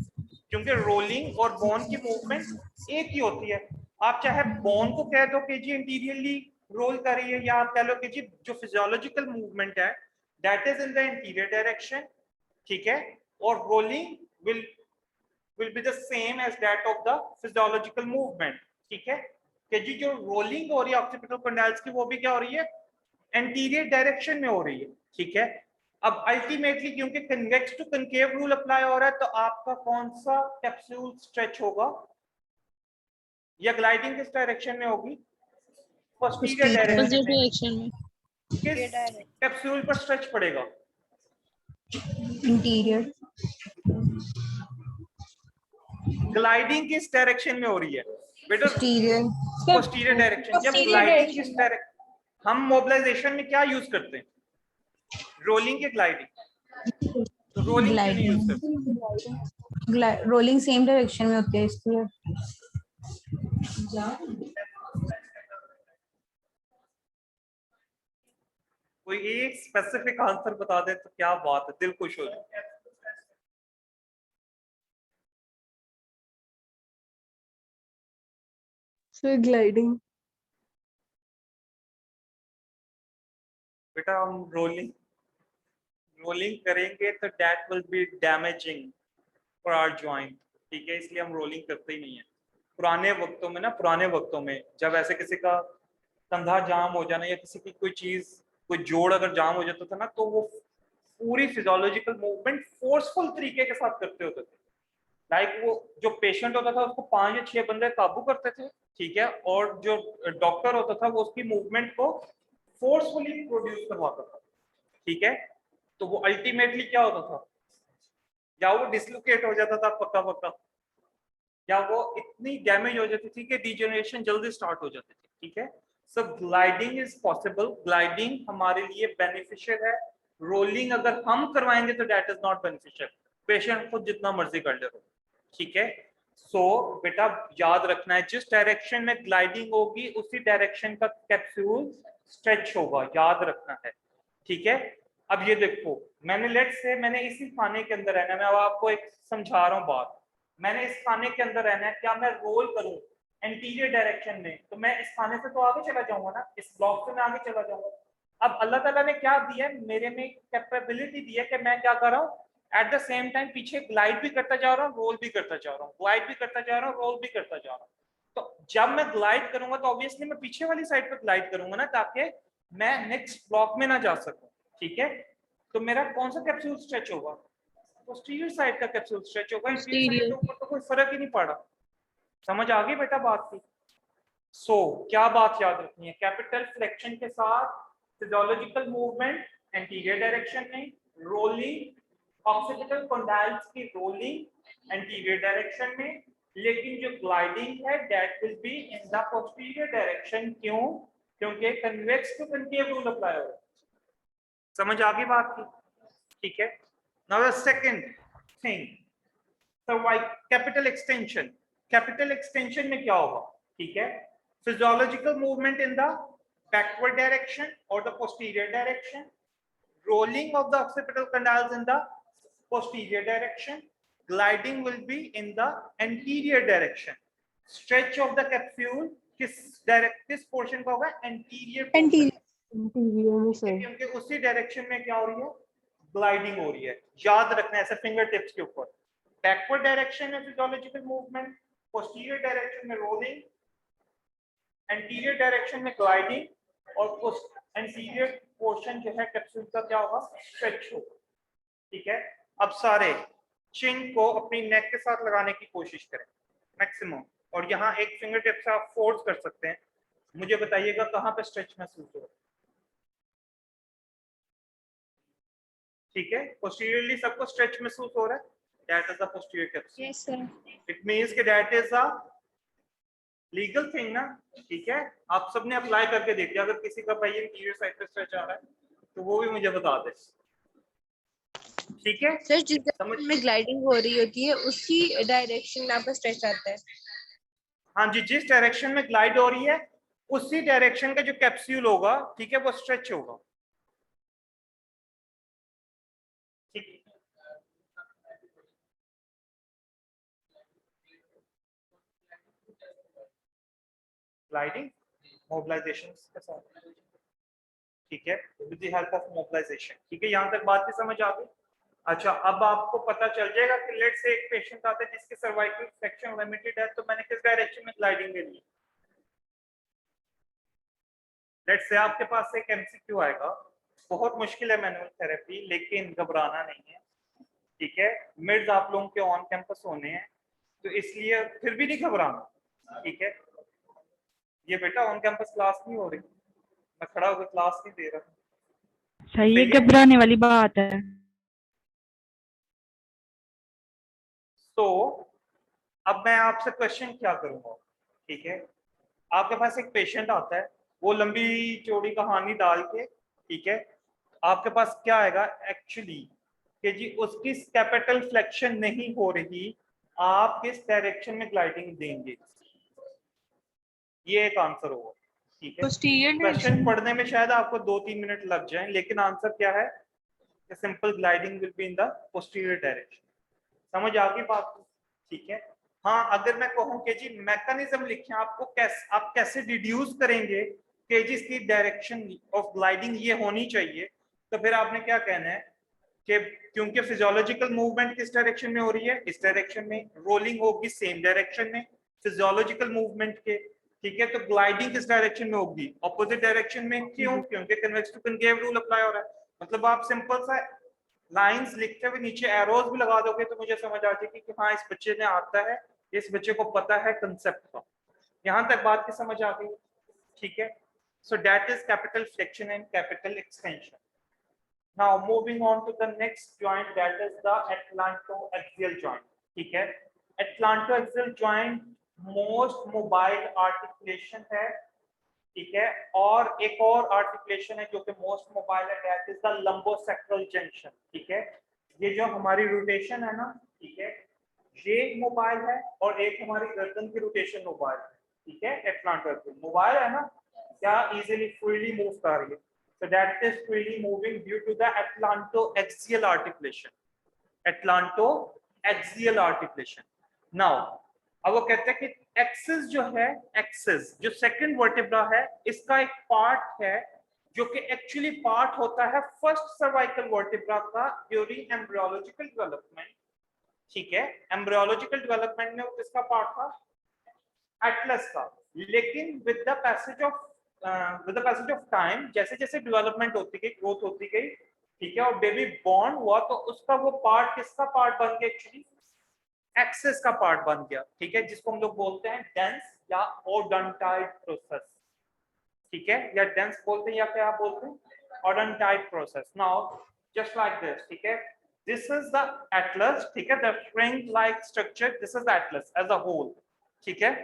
क्योंकि रोलिंग और बोन की मूवमेंट एक ही होती है। आप चाहे बोन को कह दो कि जी इंटीरियरली रोल कर रही है, या आप कह लो कि जी जो फिजियोलॉजिकल मूवमेंट है that is in the interior direction, ठीक है, और rolling will be the same as that of the physiological movement, ठीक है, कि जी जो रोलिंग हो रही है ऑक्सीपिटल कंडाइल्स की वो भी क्या हो रही है, एंटीरियर डायरेक्शन में हो रही है, ठीक है। अब अल्टीमेटली क्योंकि convex to concave rule apply हो रहा है, तो आपका कौन सा कैप्सूल स्ट्रेच होगा, या ग्लाइडिंग किस डायरेक्शन में होगी, पोस्टीरियर डायरेक्शन में। डायरेक्शन में। किस कैप्सूल पर स्ट्रेच पड़ेगा, इंटीरियर। ग्लाइडिंग किस डायरेक्शन में हो रही है बेटा, पोस्टीरियर। Posterior direction. जब ग्लाइडिंग किस डायरेक्शन, हम मोबिलाइजेशन में क्या यूज करते हैं, रोलिंग के ग्लाइडिंग, तो रोलिंग क्यों नहीं यूज करते? रोलिंग सेम डायरेक्शन में होती है इसलिए। कोई एक स्पेसिफिक आंसर बता दे तो क्या बात है, दिल खुश हो जाए। Sir gliding. बेटा हम रोलिंग करेंगे तो that will be damaging for our joint, ठीक है, इसलिए हम रोलिंग करते ही नहीं है। पुराने वक्तों में जब ऐसे किसी का कंधा जाम हो जाना या किसी की कोई जोड़ अगर जाम हो जाता था ना, तो वो पूरी फिजियोलॉजिकल मूवमेंट फोर्सफुल तरीके के साथ करते होते थे। लाइक वो जो पेशेंट होता था उसको 5 या 6 बंदे काबू करते थे, ठीक है, और जो डॉक्टर होता था वो उसकी मूवमेंट को फोर्सफुली प्रोड्यूस करवाता था, ठीक है। तो वो अल्टीमेटली क्या होता था, या वो डिसलोकेट हो जाता था पक्का पक्का, या वो इतनी डैमेज हो जाती थी कि डिजेनरेशन जल्दी स्टार्ट हो जाती थी, ठीक है। सो ग्लाइडिंग इज पॉसिबल, ग्लाइडिंग हमारे लिए बेनिफिशियल है। रोलिंग अगर हम करवाएंगे तो that is not beneficial, patient खुद जितना मर्जी कर ले, ठीक है। सो बेटा याद रखना है, जिस डायरेक्शन में ग्लाइडिंग होगी उसी डायरेक्शन का कैप्सूल स्ट्रेच होगा, याद रखना है, ठीक है। अब ये देखो, मैंने इसी खाने के अंदर रहना है, मैं अब आपको एक समझा रहा हूँ बात। मैंने इस खाने के अंदर रहना है, क्या मैं रोल करूं एंटीरियर डायरेक्शन में तो मैं इस खाने से तो आगे चला जाऊंगा ना, इस ब्लॉक से मैं आगे चला जाऊंगा। अब अल्लाह ताला ने क्या दिया है, मेरे में कैपेबिलिटी दी है कि मैं क्या कर रहा हूँ, एट द सेम टाइम पीछे ग्लाइड भी करता जा रहा हूँ, रोल भी करता जा रहा हूँ, ग्लाइड भी करता जा रहा हूँ, रोल भी करता जा रहा हूँ। तो जब मैं ग्लाइड करूंगा तो ऑब्वियसली मैं पीछे वाली साइड पर ग्लाइड करूंगा ना, ताकि मैं नेक्स्ट ब्लॉक में ना जा सकूं, ठीक है। तो मेरा कौन सा कैप्सूल स्ट्रेच होगा, पोस्टीरियर साइड का कैप्सूल स्ट्रेच होगा, इंटीरियर साइड के ऊपर तो कोई फर्क ही नहीं पड़ा। समझ आ गई बेटा बात की। सो क्या बात याद रखनी है, कैपिटल फ्लेक्शन के साथ फिजियोलॉजिकल मूवमेंट एंटीरियर डायरेक्शन में, रोलिंग ऑक्सीपिटल कंडाइल्स की रोलिंग एंटीरियर डायरेक्शन में, लेकिन जो ग्लाइडिंग है that will be in the posterior direction. क्यों? क्योंकि convex to concave rule apply होगा। समझ आ गई बात की, ठीक है। Now the second thing, capital extension. Capital extension में क्या होगा, ठीक है, physiological movement in the backward direction और the posterior direction, rolling of the occipital condyles in the posterior direction, gliding will be in the anterior direction, stretch of the capsule किस portion का होगा, anterior portion, interior में sir. क्योंकि उसी direction में क्या हो रही है, ग्लाइडिंग हो रही है। याद रखना है ऐसे फिंगर टिप्स के ऊपर, बैकवर्ड डायरेक्शन में फिजियोलॉजिकल मूवमेंट, पोस्टीरियर डायरेक्शन में रोलिंग, एंटीरियर डायरेक्शन में ग्लाइडिंग, और एंटीरियर पोर्शन जो है कैप्सूल का क्या होगा, स्ट्रेच होगा, ठीक है। अब सारे चिन को अपनी नेक के साथ लगाने की कोशिश करें मैक्सिमम, और यहाँ एक फिंगर टिप से आप फोर्स कर सकते हैं। मुझे बताइएगा कहाँ पे स्ट्रेच महसूस हो रहा है, ठीक है। पोस्टीरियरली सबको स्ट्रेच महसूस हो रहा है, that is the posterior capsule. Yes sir. It means कि that is a legal thing ना, ठीक है। आप सबने अप्लाई करके देखिए, अगर किसी का भाई इंटीरियर साइड पे स्ट्रेच आ रहा है तो वो भी मुझे बता दे, ठीक है। सर जिस डायरेक्शन में ग्लाइडिंग हो रही होती है उसी डायरेक्शन में आपका स्ट्रेच आता है। हाँ जी, जिस डायरेक्शन में ग्लाइड हो रही है उसी डायरेक्शन का जो कैप्सूल होगा, ठीक है, वो स्ट्रेच होगा, ठीक है। ग्लाइडिंग मोबिलाइजेशन के साथ, ठीक है, with the help of mobilization, ठीक है। यहाँ तक बात की समझ आ गई। अच्छा, अब आपको पता चल जाएगा कि लेट से एक पेशेंट आता है जिसके सर्वाइकल फ्रैक्चर लिमिटेड है, तो मैंने किस डायरेक्शन में ग्लाइडिंग लेनी है। लेट से आपके पास एक एमसीक्यू आएगा, बहुत मुश्किल है मैनुअल थेरेपी, लेकिन घबराना नहीं है, ठीक है। मिड्स आप लोगों के ऑन कैंपस होने हैं, तो इसलिए फिर भी नहीं घबराना, ठीक है। ये बेटा ऑन कैंपस क्लास नहीं हो रही, मैं खड़ा होकर क्लास नहीं दे रहा। सही है, घबराने वाली बात है। तो अब मैं आपसे क्वेश्चन क्या करूंगा, ठीक है। आपके पास एक पेशेंट आता है, वो लंबी चौड़ी कहानी डाल के, ठीक है, आपके पास क्या आएगा एक्चुअली कि जी उसकी कैपिटल फ्लेक्शन नहीं हो रही, आप किस डायरेक्शन में ग्लाइडिंग देंगे? ये एक आंसर होगा, ठीक है। Posterior question direction. पढ़ने में शायद आपको 2-3 मिनट लग जाएं, लेकिन आंसर क्या है? Simple gliding will be in the posterior direction. समझ आ गई बात? ठीक है। हाँ, अगर मैं कहूँ कि जी मैकेनिज्म लिखें, आपको कैसे, आप कैसे डिड्यूस करेंगे कि जी इसकी डायरेक्शन ऑफ ग्लाइडिंग ये होनी चाहिए, तो फिर आपने क्या कहना है कि क्योंकि फिजियोलॉजिकल मूवमेंट किस डायरेक्शन में हो रही है, इस डायरेक्शन में, रोलिंग होगी सेम डायरेक्शन में फिजियोलॉजिकल मूवमेंट के, ठीक है। तो ग्लाइडिंग किस डायरेक्शन में होगी? ऑपोजिट डायरेक्शन में। क्यों? क्योंकि convex to concave rule apply हो रहा है। मतलब आप सिंपल सा लाइंस लिखते हुए नीचे एरोज भी लगा दोगे तो मुझे समझ आ जाएगी कि हाँ इस बच्चे ने आता है, इस बच्चे को पता है कंसेप्ट का। यहां तक बात की समझ आ गई, ठीक है। So that is capital flexion and capital extension. Now moving on to the next joint, that is the atlantoaxial joint, ठीक है। atlantoaxial joint most mobile articulation है, ठीक है। और एक और आर्टिकुलेशन है जो कि मोस्ट मोबाइल है, that is the lumbosacral junction, ठीक है। ये जो हमारी रोटेशन है ना, ठीक है, ये मोबाइल है और एक हमारी गर्दन की रोटेशन मोबाइल है, ठीक है। एटलांटोएक्सियल मोबाइल है ना, क्या इजीली फ्रीली मूव कर रही है, so that is freely moving due to the atlantoaxial articulation, atlantoaxial articulation। now अब वो कहते हैं कि एक्सिस जो है, एक्सिस जो सेकंड वर्टेब्रा है, इसका एक पार्ट है जो कि एक्चुअली पार्ट होता है फर्स्ट सर्वाइकल वर्टेब्रा का ड्यूरिंग एम्ब्रियोलॉजिकल डेवलपमेंट, ठीक है। एम्ब्रियोलॉजिकल डेवलपमेंट में वो किसका पार्ट था? एटलस का। लेकिन with the passage of time, जैसे जैसे डेवलपमेंट होती गई, ग्रोथ होती गई, ठीक है, और बेबी बॉर्न हुआ, तो उसका वो पार्ट किसका पार्ट बन गया? एक्चुअली एक्सेस का पार्ट बन गया, ठीक है, जिसको हम लोग बोलते हैं डेंस या ओडोंटाइड प्रोसेस, ठीक है, या डेंस बोलते हैं या क्या बोलते हैं? Odontoid process. Now just like this, ठीक है, दिस इज द एटलस, ठीक है, the fringe like structure, this is the atlas as a whole, ठीक है।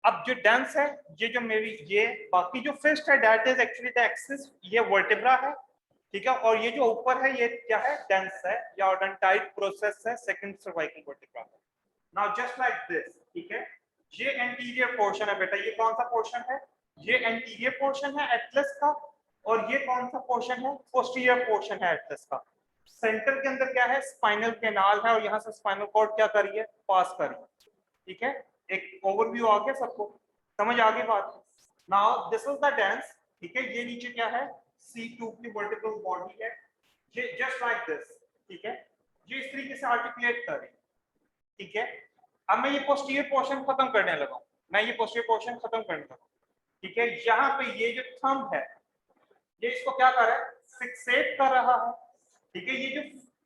अब जो डेंस है, ये जो मेरी ये बाकी जो फिस्ट है, that is actually the axis, ये वर्टेब्रा है, ठीक है, और ये जो ऊपर है ये क्या है? डेंस है या ओडोंटाइड प्रोसेस है second cervical vertebra. Now just like this, ठीक है, ये एंटीरियर पोर्शन है बेटा, ये कौन सा पोर्शन है? ये एंटीरियर पोर्शन है एटलस का, और ये कौन सा पोर्शन है? पोस्टीरियर पोर्शन है एटलस का। सेंटर के अंदर क्या है? स्पाइनल कैनाल है, और यहाँ से स्पाइनल कॉर्ड क्या कर रही है? पास कर रही है, ठीक है। एक ओवरव्यू आ गया, सबको समझ आ गई बात? Now this is the dense, ठीक है, ये नीचे क्या है? C2 की वर्टिकल बॉडी है, ये जस्ट लाइक दिस, ठीक है, ये इस तरीके से आर्टिकुलेट कर रही है, ठीक है। अब मैं ये पोस्टीरियर पोर्शन खत्म करने लगा हूं, मैं ये पोस्टीरियर पोर्शन खत्म करने लगा, ठीक है। यहाँ पे ये जो थंब है, ये इसको क्या कर रहा है? फिक्सेट कर रहा है, ठीक है।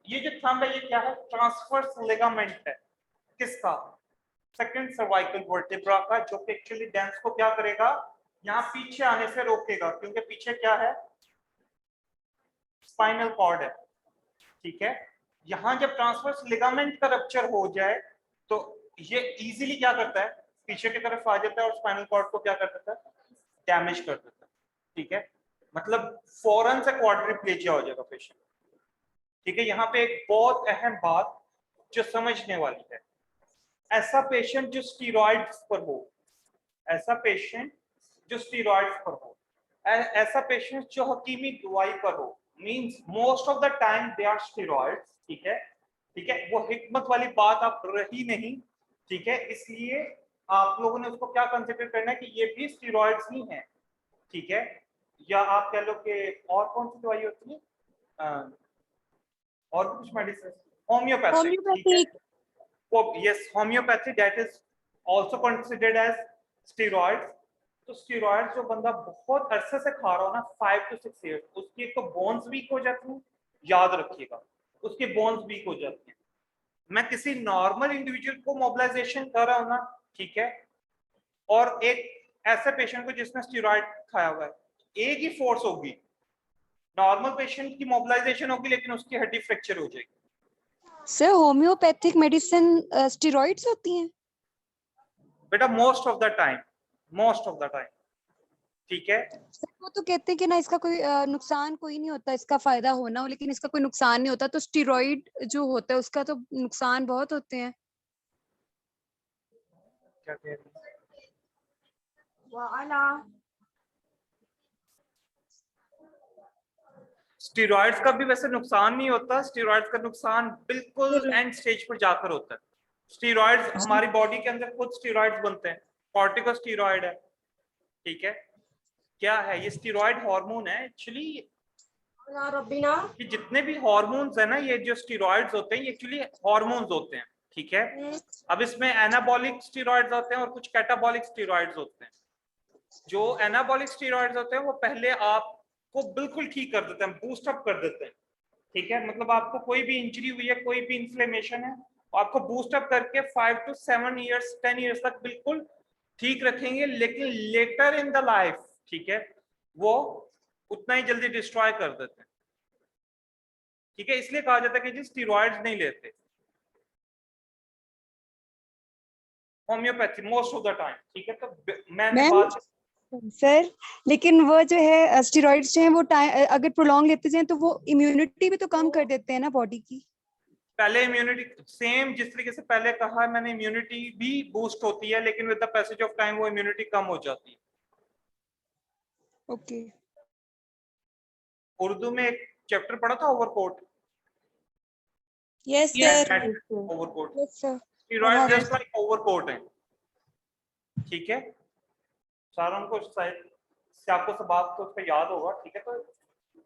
ये जो थंब है, ये क्या है? ट्रांसवर्स लिगामेंट है, किसका? सेकंड सर्वाइकल वर्टेब्रा का, जो कि एक्चुअली डेंस को क्या करेगा? यहाँ पीछे आने से रोकेगा, क्योंकि पीछे क्या है? स्पाइनल कॉर्ड है, ठीक है। यहाँ जब ट्रांसवर्स लिगामेंट का रप्चर हो जाए तो ये इजीली क्या करता है? पीछे की तरफ आ जाता है और स्पाइनल कॉर्ड को क्या कर देता है? डैमेज कर देता है, ठीक है। मतलब फौरन से क्वाड्रिप्लेजिया हो जाएगा पेशेंट, ठीक है। यहाँ पे एक बहुत अहम बात जो समझने वाली है, ऐसा पेशेंट जो स्टीरॉइड्स पर हो, ऐसा पेशेंट जो स्टीरॉइड्स पर हो, ऐसा पेशेंट जो हकीमी दवाई पर हो, means most of the time they are steroids, ठीक है, ठीक है। वो हिकमत वाली बात आप रही नहीं, ठीक है, इसलिए आप लोगों ने उसको क्या कंसिडर करना है कि ये भी स्टीरॉइड्स ही हैं, ठीक है। या आप कह लो कि और कौन सी दवाई होती है, और कुछ मेडिसिन, होम्योपैथिक, ठीक है। वो yes, homeopathy, that is also considered as steroids. तो स्टीरॉइड जो बंदा बहुत अरसे से खा रहा हो ना, 5 to 6 years, उसकी एक तो बोन्स वीक हो जाती हैं, याद रखिएगा, उसके बोन्स वीक हो जाती हैं। मैं किसी नॉर्मल इंडिविजुअल को मोबिलाइजेशन कर रहा हूं ना, ठीक है, और एक ऐसे पेशेंट को जिसने स्टीरॉइड खाया हुआ है, एक ही फोर्स होगी, नॉर्मल पेशेंट की मोबिलाइजेशन होगी लेकिन उसकी हड्डी फ्रैक्चर हो जाएगी। सर होम्योपैथिक मेडिसिन स्टेरॉइड्स होती हैं? बेटा मोस्ट ऑफ द टाइम, ठीक है। सर वो तो कहते हैं कि ना इसका कोई नुकसान कोई नहीं होता, इसका फायदा होना हो, लेकिन इसका कोई नुकसान नहीं होता। तो स्टेरॉइड जो होता है उसका तो नुकसान बहुत होते हैं। क्या कह रही हैं? स्टीरॉइड्स का भी वैसे नुकसान नहीं होता, स्टीरॉइड्स का नुकसान बिल्कुल एंड स्टेज पर जाकर होता है। स्टीरॉइड्स हमारी बॉडी के अंदर खुद स्टीरॉइड्स बनते हैं, कॉर्टिकोस्टीरॉइड है, ठीक है। क्या है ये? स्टीरॉइड हार्मोन है एक्चुअली। ये जितने भी हार्मोन्स है ना, ये जो स्टीरॉइड्स होते हैं ये एक्चुअली हार्मोन्स होते हैं, ठीक है। अब इसमें एनाबॉलिक स्टीरॉइड्स होते हैं और कुछ कैटाबॉलिक स्टीरॉइड्स होते हैं। जो एनाबॉलिक स्टीरॉइड्स होते हैं वो पहले आपको बिल्कुल ठीक कर देते हैं, बूस्ट अप कर देते हैं, ठीक है। मतलब आपको कोई भी इंजरी हुई है, कोई भी इन्फ्लेमेशन है, आपको बूस्ट अप करके 5 to 7 years 10 years तक बिल्कुल ठीक रखेंगे, लेकिन लेटर इन द लाइफ, ठीक है, वो उतना ही जल्दी डिस्ट्रॉय कर देते हैं, ठीक है। इसलिए कहा जाता है कि जी स्टीरॉइड्स नहीं लेते homeopathy most of the time, ठीक है। तो मैंने मैम बात सर, लेकिन वो जो है स्टेरॉइड्स जो है वो अगर प्रोलॉन्ग लेते जाएं तो वो इम्यूनिटी भी तो कम कर देते हैं ना बॉडी की। पहले इम्यूनिटी सेम जिस तरीके से पहले कहा मैंने, इम्यूनिटी भी बूस्ट होती है, लेकिन with the passage of time वो इम्यूनिटी कम हो जाती है। ओके। उर्दू में एक चैप्टर पढ़ा था overcoat, yes Yes, sir. Overcoat. Yes sir. Steroid just like overcoat है, ठीक है। सारों को शायद आपको सब बात तो उसका याद होगा, ठीक है। तो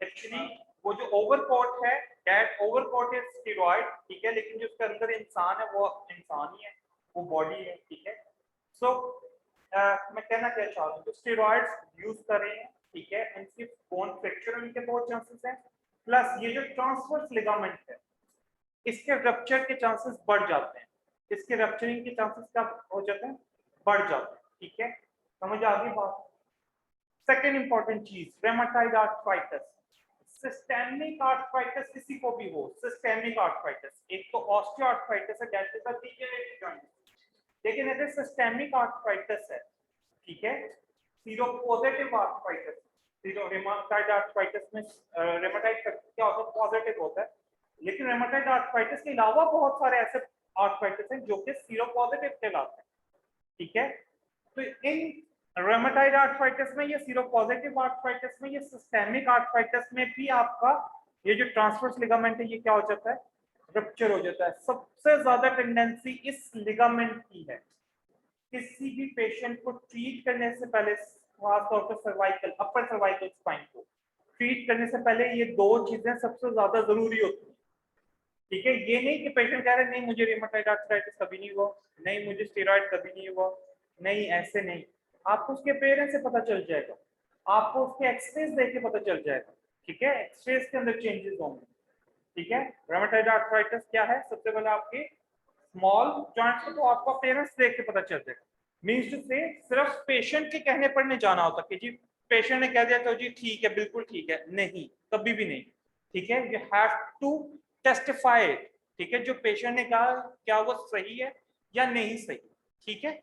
एक्चुअली वो जो ओवरकोट है, दैट ओवरकोट इज स्टीरॉइड, ठीक है, लेकिन जो उसके अंदर इंसान है वो इंसान ही है, वो बॉडी है, ठीक है। सो मैं कहना क्या चाह रहा हूँ, जो स्टीरॉइड्स यूज कर रहे हैं, ठीक है, इनकी बोन फ्रैक्चर होने के बहुत चांसेस हैं, प्लस ये जो ट्रांसवर्स लिगामेंट है इसके रप्चर के चांसेस बढ़ जाते हैं, इसके रप्चरिंग के चांसेस क्या हो जाते हैं, बढ़ जाते हैं, ठीक है। समझ आ गई बात। सेकेंड इंपॉर्टेंट चीज, रेमाटाइड आर्थराइटिस, सिस्टेमिक आर्थराइटिस किसी को भी हो, सिस्टेमिक आर्थराइटिस, एक तो ऑस्टियोआर्थराइटिस है, that is the degenerative joint, लेकिन अगर सिस्टेमिक आर्थराइटिस है, ठीक है, सीरोपॉजिटिव आर्थराइटिस, रेमाटाइड आर्थराइटिस में रेमाटाइड क्या होता है, पॉजिटिव होता है, लेकिन रेमाटाइड आर्थराइटिस के अलावा बहुत सारे ऐसे आर्थराइटिस हैं जो कि सीरोपॉजिटिव कहलाते हैं, ठीक है। तो इन रेमाटाइड आर्थराइटिस में, ये सीरोपॉजिटिव आर्थराइटिस में, ये सिस्टेमिक आर्थराइटिस में भी आपका ये जो ट्रांसवर्स लिगामेंट है ये क्या हो जाता है, रप्चर हो जाता है। सबसे ज्यादा टेंडेंसी इस लिगामेंट की है। किसी भी पेशेंट को ट्रीट करने से पहले, खासतौर पर सर्वाइकल, अपर सर्वाइकल स्पाइन को ट्रीट करने से पहले ये दो चीजें सबसे ज्यादा जरूरी होती है, ठीक है। ये नहीं कि पेशेंट कह रहे नहीं मुझे रेमाटाइड आर्थराइटिस कभी नहीं हुआ, नहीं मुझे स्टेरॉइड कभी नहीं हुआ, नहीं, ऐसे नहीं। आपको उसके पेरेंट्स से पता चल जाएगा, आपको उसके एक्सरेज देख के पता चल जाएगा, ठीक है। एक्सरेज के अंदर चेंजेस होंगे, ठीक है। रेमाटाइड आर्थराइटिस क्या है, सबसे पहले आपके स्मॉल जॉइंट्स को तो आपका पेरेंट्स देख के पता चल जाएगा। मीन्स टू से सिर्फ पेशेंट के कहने पर नहीं जाना होता कि जी पेशेंट ने कह दिया तो जी ठीक है, बिल्कुल ठीक है, नहीं, कभी भी नहीं, ठीक है। यू हैव टू टेस्टिफाई, ठीक है, जो पेशेंट ने कहा क्या वो सही है या नहीं सही, ठीक है।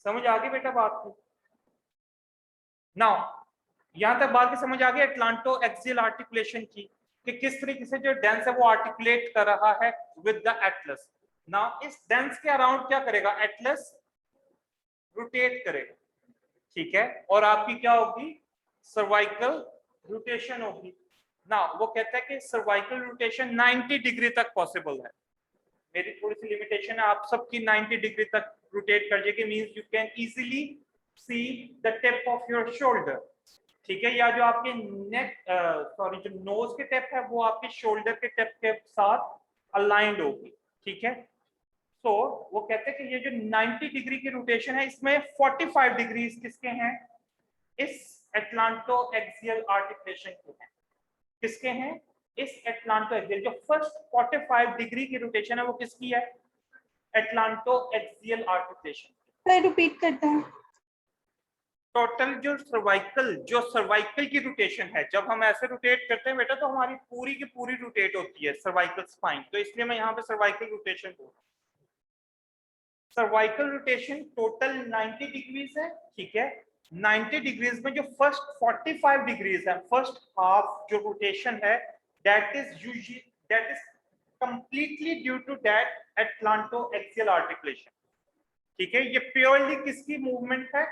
समझ आ गई बेटा बात को? नाउ यहां तक बात की समझ आ गई एटलांटो एक्सियल आर्टिकुलेशन की, कि किस तरीके से जो डेंस है वो आर्टिकुलेट कर रहा है विद द एटलस। नाउ इस डेंस के अराउंड क्या करेगा, एटलस रोटेट करेगा, ठीक है, और आपकी क्या होगी, सर्वाइकल रोटेशन होगी। ना वो कहता है कि सर्वाइकल रोटेशन 90 डिग्री तक पॉसिबल है। मेरी थोड़ी सी लिमिटेशन है, आप सबकी 90 डिग्री तक रोटेट कर जाएगी, means you can easily see the tip of your shoulder, ठीक है, या जो आपके नेक सॉरी जो नोज के टिप है वो आपके शोल्डर के टिप के साथ अलाइंड होगी, ठीक है। तो वो कहते हैं कि ये जो 90 डिग्री की रोटेशन है इसमें 45 डिग्रीज किसके हैं, इस एटलांटो एक्सियल आर्टिकुलेशन के हैं। किसके हैं, इस एटलांटो एक्सियल, जो फर्स्ट 45 डिग्री की रोटेशन है वो किसकी है, atlanto axial articulation. Sir repeat करता है। टोटल जो सर्वाइकल की रोटेशन है, जब हम ऐसे रोटेट करते हैं बेटा तो हमारी पूरी की पूरी रोटेट होती है सर्वाइकल स्पाइन, तो इसलिए मैं यहाँ पे सर्वाइकल रोटेशन बोल रहा हूँ। सर्वाइकल रोटेशन टोटल 90 डिग्रीज है, ठीक है, 90 डिग्रीज में जो फर्स्ट 45 डिग्रीज है, फर्स्ट हाफ जो रोटेशन है, that is completely due to that atlanto axial articulation. ठीक है, ये प्योरली किसकी मूवमेंट है?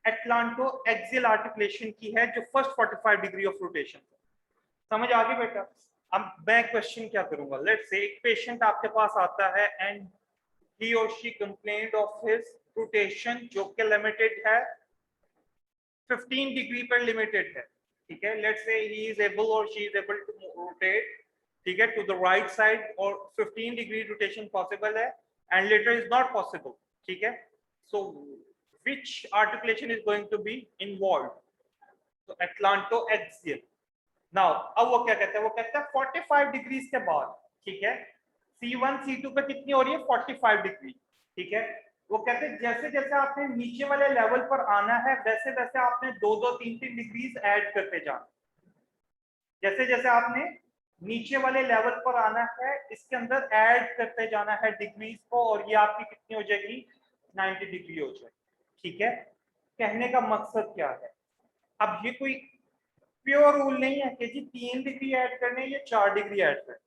एटलांटो एक्सियल आर्टिकुलेशन की है, जो फर्स्ट 45 डिग्री ऑफ रोटेशन। समझ आ गई बेटा? अब मैं क्वेश्चन क्या करूंगा, लेट्स से एक पेशेंट आपके पास आता है and he or she complained of his rotation जो कि लिमिटेड है 15 डिग्री पर लिमिटेड है। ठीक है, let's say he is able or she is able to rotate, ठीक है, to the right side और 15 डिग्री रोटेशन पॉसिबल है and later is not possible। ठीक है, so which articulation is going to be involved? तो atlanto axial. Now अब वो क्या कहता है? वो कहता है 45 डिग्रीज के बाद, ठीक है, C1 C2 पे कितनी हो रही है? 45 डिग्री। ठीक है, वो कहते हैं जैसे जैसे आपने नीचे वाले लेवल पर आना है वैसे वैसे आपने 2-2 3-3 डिग्रीज ऐड करते जाना। जैसे जैसे आपने नीचे वाले लेवल पर आना है इसके अंदर ऐड करते जाना है डिग्रीज को, और ये आपकी कितनी हो जाएगी? 90 डिग्री हो जाएगी। ठीक है, कहने का मकसद क्या है? अब ये कोई प्योर रूल नहीं है कि जी 3 डिग्री ऐड करने या 4 डिग्री ऐड करने।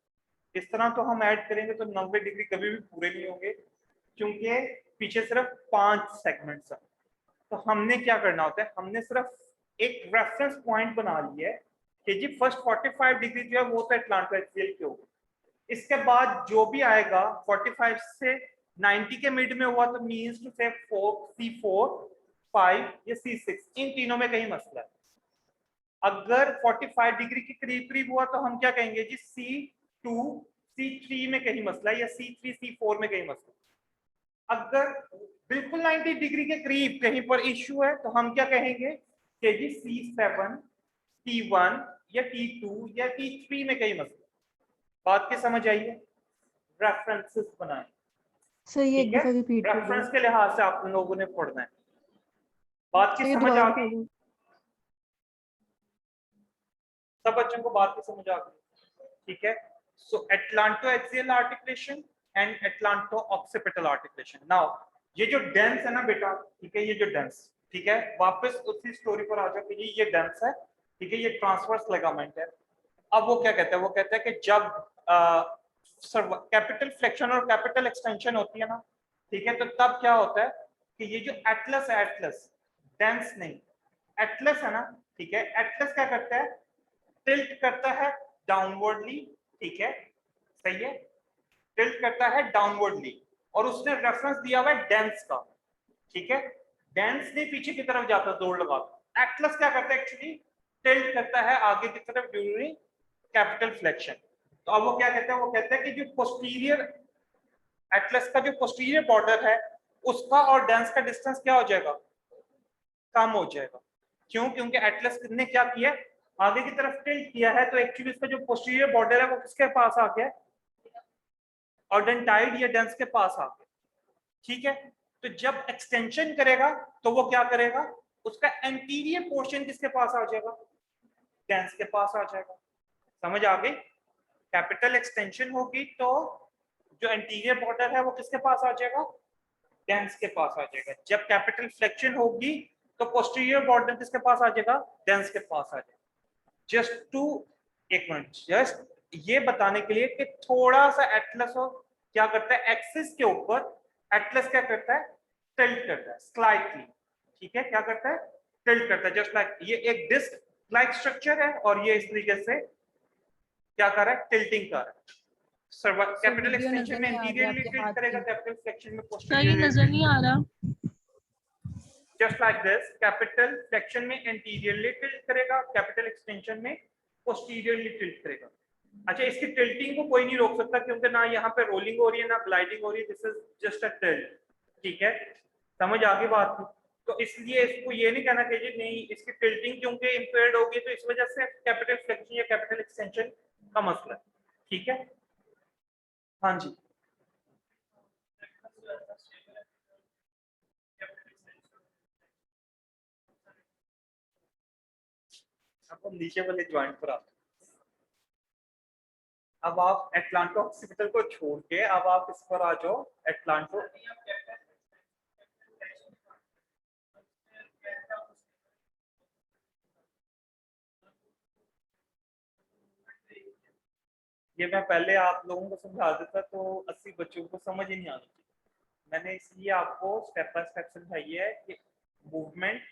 इस तरह तो हम ऐड करेंगे तो 90 डिग्री कभी भी पूरे नहीं होंगे, क्योंकि पीछे सिर्फ 5 सेगमेंट्स हैं। तो हमने क्या करना होता है? हमने सिर्फ एक रेफरेंस पॉइंट बना लिया है कि जी फर्स्ट 45 डिग्री जो है वो तो एटलांटो एक्सियल की होगी। इसके बाद जो भी आएगा 45 से 90 के मिड में हुआ तो मींस टू से 4 C4 5 या C6, इन तीनों में कहीं मसला है। अगर 45 डिग्री के करीब करीब हुआ तो हम क्या कहेंगे जी? C2 C3 में कहीं मसला है या C3 C4 में कहीं मसला है। अगर बिल्कुल 90 डिग्री के करीब कहीं पर इश्यू है तो हम क्या कहेंगे कि जी C7 T1 या T2 या T3 में कहीं मसला। बात की समझ आई है? रेफरेंसेस बनाएं। सर ये एक ठीक है, दफा रिपीट कर रेफरेंस दो। के लिहाज से आप लोगों ने पढ़ना है। बात सर की ये समझ दोबारा आ बता गई? दो। सब बच्चों को बात की समझ आ गई? ठीक है, so atlanto axial articulation and atlanto occipital articulation. Now ये जो डेंस है ना बेटा, ठीक है, ये जो डेंस, ठीक है, वापस उसी स्टोरी पर आ जाओ कि ये डेंस है, ठीक है, ये ट्रांसवर्स लिगामेंट है। अब वो क्या कहता है? वो कहता है कि जब कैपिटल फ्लेक्शन और कैपिटल एक्सटेंशन होती है ना, ठीक है, तो तब क्या होता है कि ये जो एटलस है, एटलस डेंस नहीं, एटलस है ना, ठीक है, एटलस क्या करता है? टिल्ट करता है डाउनवर्डली। ठीक है, सही है, टिल्ट करता है डाउनवर्डली, और उसने रेफरेंस दिया हुआ है डेंस का। ठीक है, डेंस नहीं पीछे की तरफ जाता जोर लगा। एटलस क्या करता है? एक्चुअली टिल्ट करता है आगे की तरफ ड्यूरिंग कैपिटल फ्लेक्शन। तो अब वो क्या कहता है? वो कहता है कि जो पोस्टीरियर एटलस का जो पोस्टीरियर बॉर्डर है उसका और डेंस का डिस्टेंस क्या हो जाएगा? कम हो जाएगा। क्यों? क्योंकि एटलस ने क्या किया? आगे की तरफ टिल्ट किया है, तो एक्चुअली इसका जो पोस्टीरियर बॉर्डर है वो किसके पास आ गया? ऑर्डेंटाइड या डेंस के पास आ गया। ठीक है, तो जब एक्सटेंशन करेगा तो वो क्या करेगा? उसका एंटीरियर पोर्शन किसके पास आ जाएगा? डेंस के पास आ जाएगा। समझ आ गई? कैपिटल एक्सटेंशन होगी तो जो एंटीरियर बॉर्डर है वो किसके पास आ जाएगा? डेंस के पास आ जाएगा। जब कैपिटल फ्लेक्शन होगी तो पोस्टीरियर बॉर्डर किसके पास आ जाएगा? डेंस के पास आ जाएगा। जस्ट टू, एक मिनट, जस्ट ये बताने के लिए कि थोड़ा सा एटलस हो क्या करता है? एक्सिस के ऊपर एटलस क्या करता है? टिल्ट करता है स्लाइटली। ठीक है, क्या करता है? टिल्ट करता है, जस्ट लाइक ये एक डिस्क लाइक स्ट्रक्चर है और ये इस तरीके से क्या कर रहा है? टिल्टिंग कर रहा है। कैपिटल वीडियो एक्सटेंशन नजर में नहीं आ रही इंटीरियरली आपके टिल्ट हाथ करेगा, की। कैपिटल फ्लेक्शन में सर ये पोस्टीरियरली। नजर नहीं आ रहा। Just like this, capital flexion में एंटीरियरली टिल्ट करेगा, कैपिटल एक्सटेंशन में पोस्टीरियरली टिल्ट करेगा। अच्छा, इसकी टिल्टिंग को कोई नहीं रोक सकता क्योंकि ना यहाँ पे रोलिंग हो रही है ना ग्लाइडिंग हो रही है, this is just a tilt. ठीक है, समझ आ गई बात? तो इसलिए इसको ये नहीं कहना चाहिए नहीं इसकी टिल्टिंग क्योंकि इंपेयर्ड होगी तो इस वजह से कैपिटल फ्लेक्शन या कैपिटल एक्सटेंशन का मसला है। ठीक है, हाँ जी, अब हम नीचे वाले ज्वाइंट पर आते हैं। अब आप एटलांटो ऑक्सीपिटल को छोड़ के अब आप इस पर आ जाओ, एटलांटो। ये मैं पहले आप लोगों को समझा देता तो 80 बच्चों को समझ ही नहीं आनी चाहिए। मैंने इसलिए आपको स्टेप बाय स्टेप समझाई है कि मूवमेंट,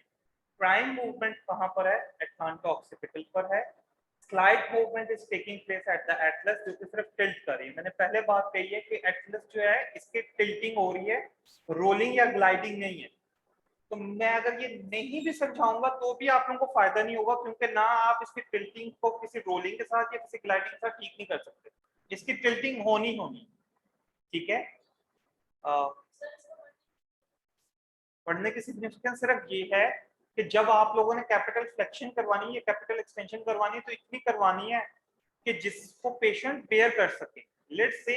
प्राइम मूवमेंट कहाँ पर है, एटलांटो ऑक्सीपिटल पर है। Slide movement is taking place at the Atlas, जो कि सिर्फ टिल्ट कर रही है। मैंने पहले बात कही है कि एटलस जो है इसकी टिल्टिंग हो रही है, रोलिंग या ग्लाइडिंग नहीं है। तो मैं अगर ये नहीं भी समझाऊंगा तो भी आप लोगों को फायदा नहीं होगा, क्योंकि ना आप इसकी टिल्टिंग को किसी रोलिंग के साथ या किसी ग्लाइडिंग के साथ ठीक नहीं कर सकते। इसकी टिल्टिंग होनी होनी, ठीक है। पढ़ने की सिग्निफिकेंस सिर्फ ये है कि जब आप लोगों ने कैपिटल फ्लेक्शन करवानी है, कैपिटल एक्सटेंशन करवानी है, तो इतनी करवानी है कि जिसको पेशेंट बेयर कर सके। Let's say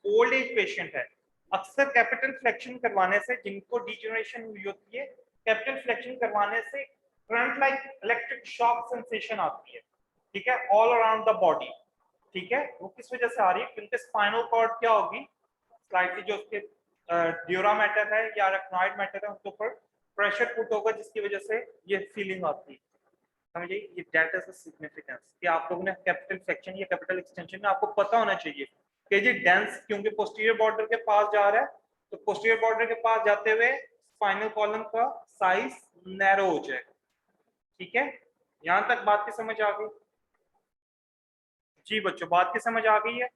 old age patient है, अक्सर कैपिटल फ्लेक्शन करवाने से जिनको डिजेनरेशन हुई होती है, कैपिटल फ्लेक्शन करवाने से current like electric shock sensation आती है, ठीक है, ऑल अराउंड द बॉडी। ठीक है, वो किस वजह से आ रही है? क्योंकि स्पाइनल कॉर्ड क्या होगी, स्लाइटली जो उसके ड्यूरा मैटर है या अरेक्नॉइड मैटर है उनके ऊपर प्रेशर पुट होगा, जिसकी वजह से ये फीलिंग आती है। समझिए, ये दैट इज द सिग्निफिकेंस कि आप लोगों ने कैपिटल फ्लेक्शन या कैपिटल एक्सटेंशन में आपको पता होना चाहिए कि ये डेंस क्योंकि पोस्टीरियर बॉर्डर के पास जा रहा है, तो पोस्टीरियर बॉर्डर के पास जाते हुए स्पाइनल कॉलम का साइज नैरो हो जाएगा। ठीक है, यहां तक बात की समझ आ गई? जी बच्चों, बात की समझ आ गई है?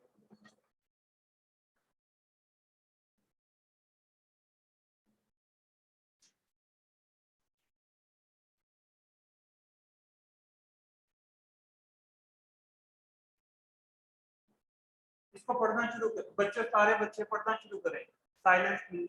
इसको पढ़ना शुरू कर बच्चे, सारे बच्चे पढ़ना शुरू करें। Silence please.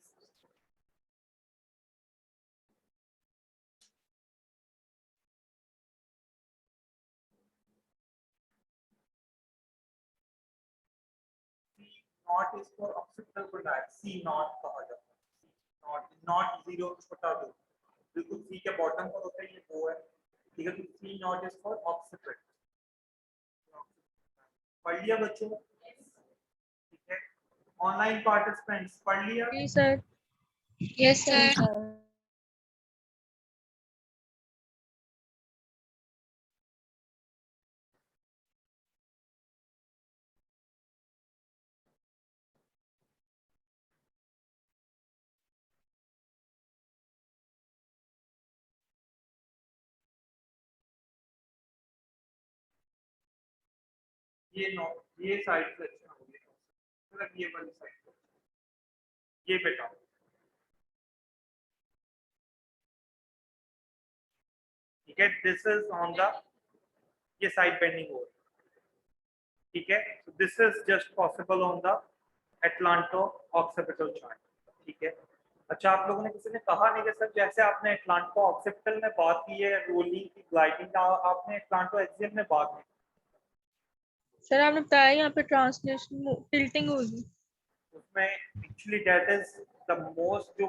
Knot is for occipital contact, C knot कहा जाता है। नॉट नॉट जीरो छोटा दो, बिल्कुल सी के बॉटम पर होता है, ये वो है। ठीक है, तो सी नॉट इज फॉर ऑक्सीपिट। पढ़ लिया बच्चों? ठीक है, ऑनलाइन पार्टिसिपेंट्स पढ़ लिया? जी सर। Yes sir. ये नो, ये साइड फ्लेक्शन हो गई, मतलब ये वाली साइड, ये बेटा ठीक है, दिस इज ऑन द, ये साइड बेंडिंग हो रही है। ठीक है, so this is just possible on the atlanto-occipital joint। ठीक है, अच्छा आप लोगों ने किसी ने कहा नहीं कि सर जैसे आपने एटलांटो ऑक्सीपिटल में बात की है रोलिंग की ग्लाइडिंग, आपने एटलांटो एक्सियल में बात की? सर आपने बताया यहाँ पे ट्रांसलेशन टिल्टिंग होगी। उसमें actually that is the most जो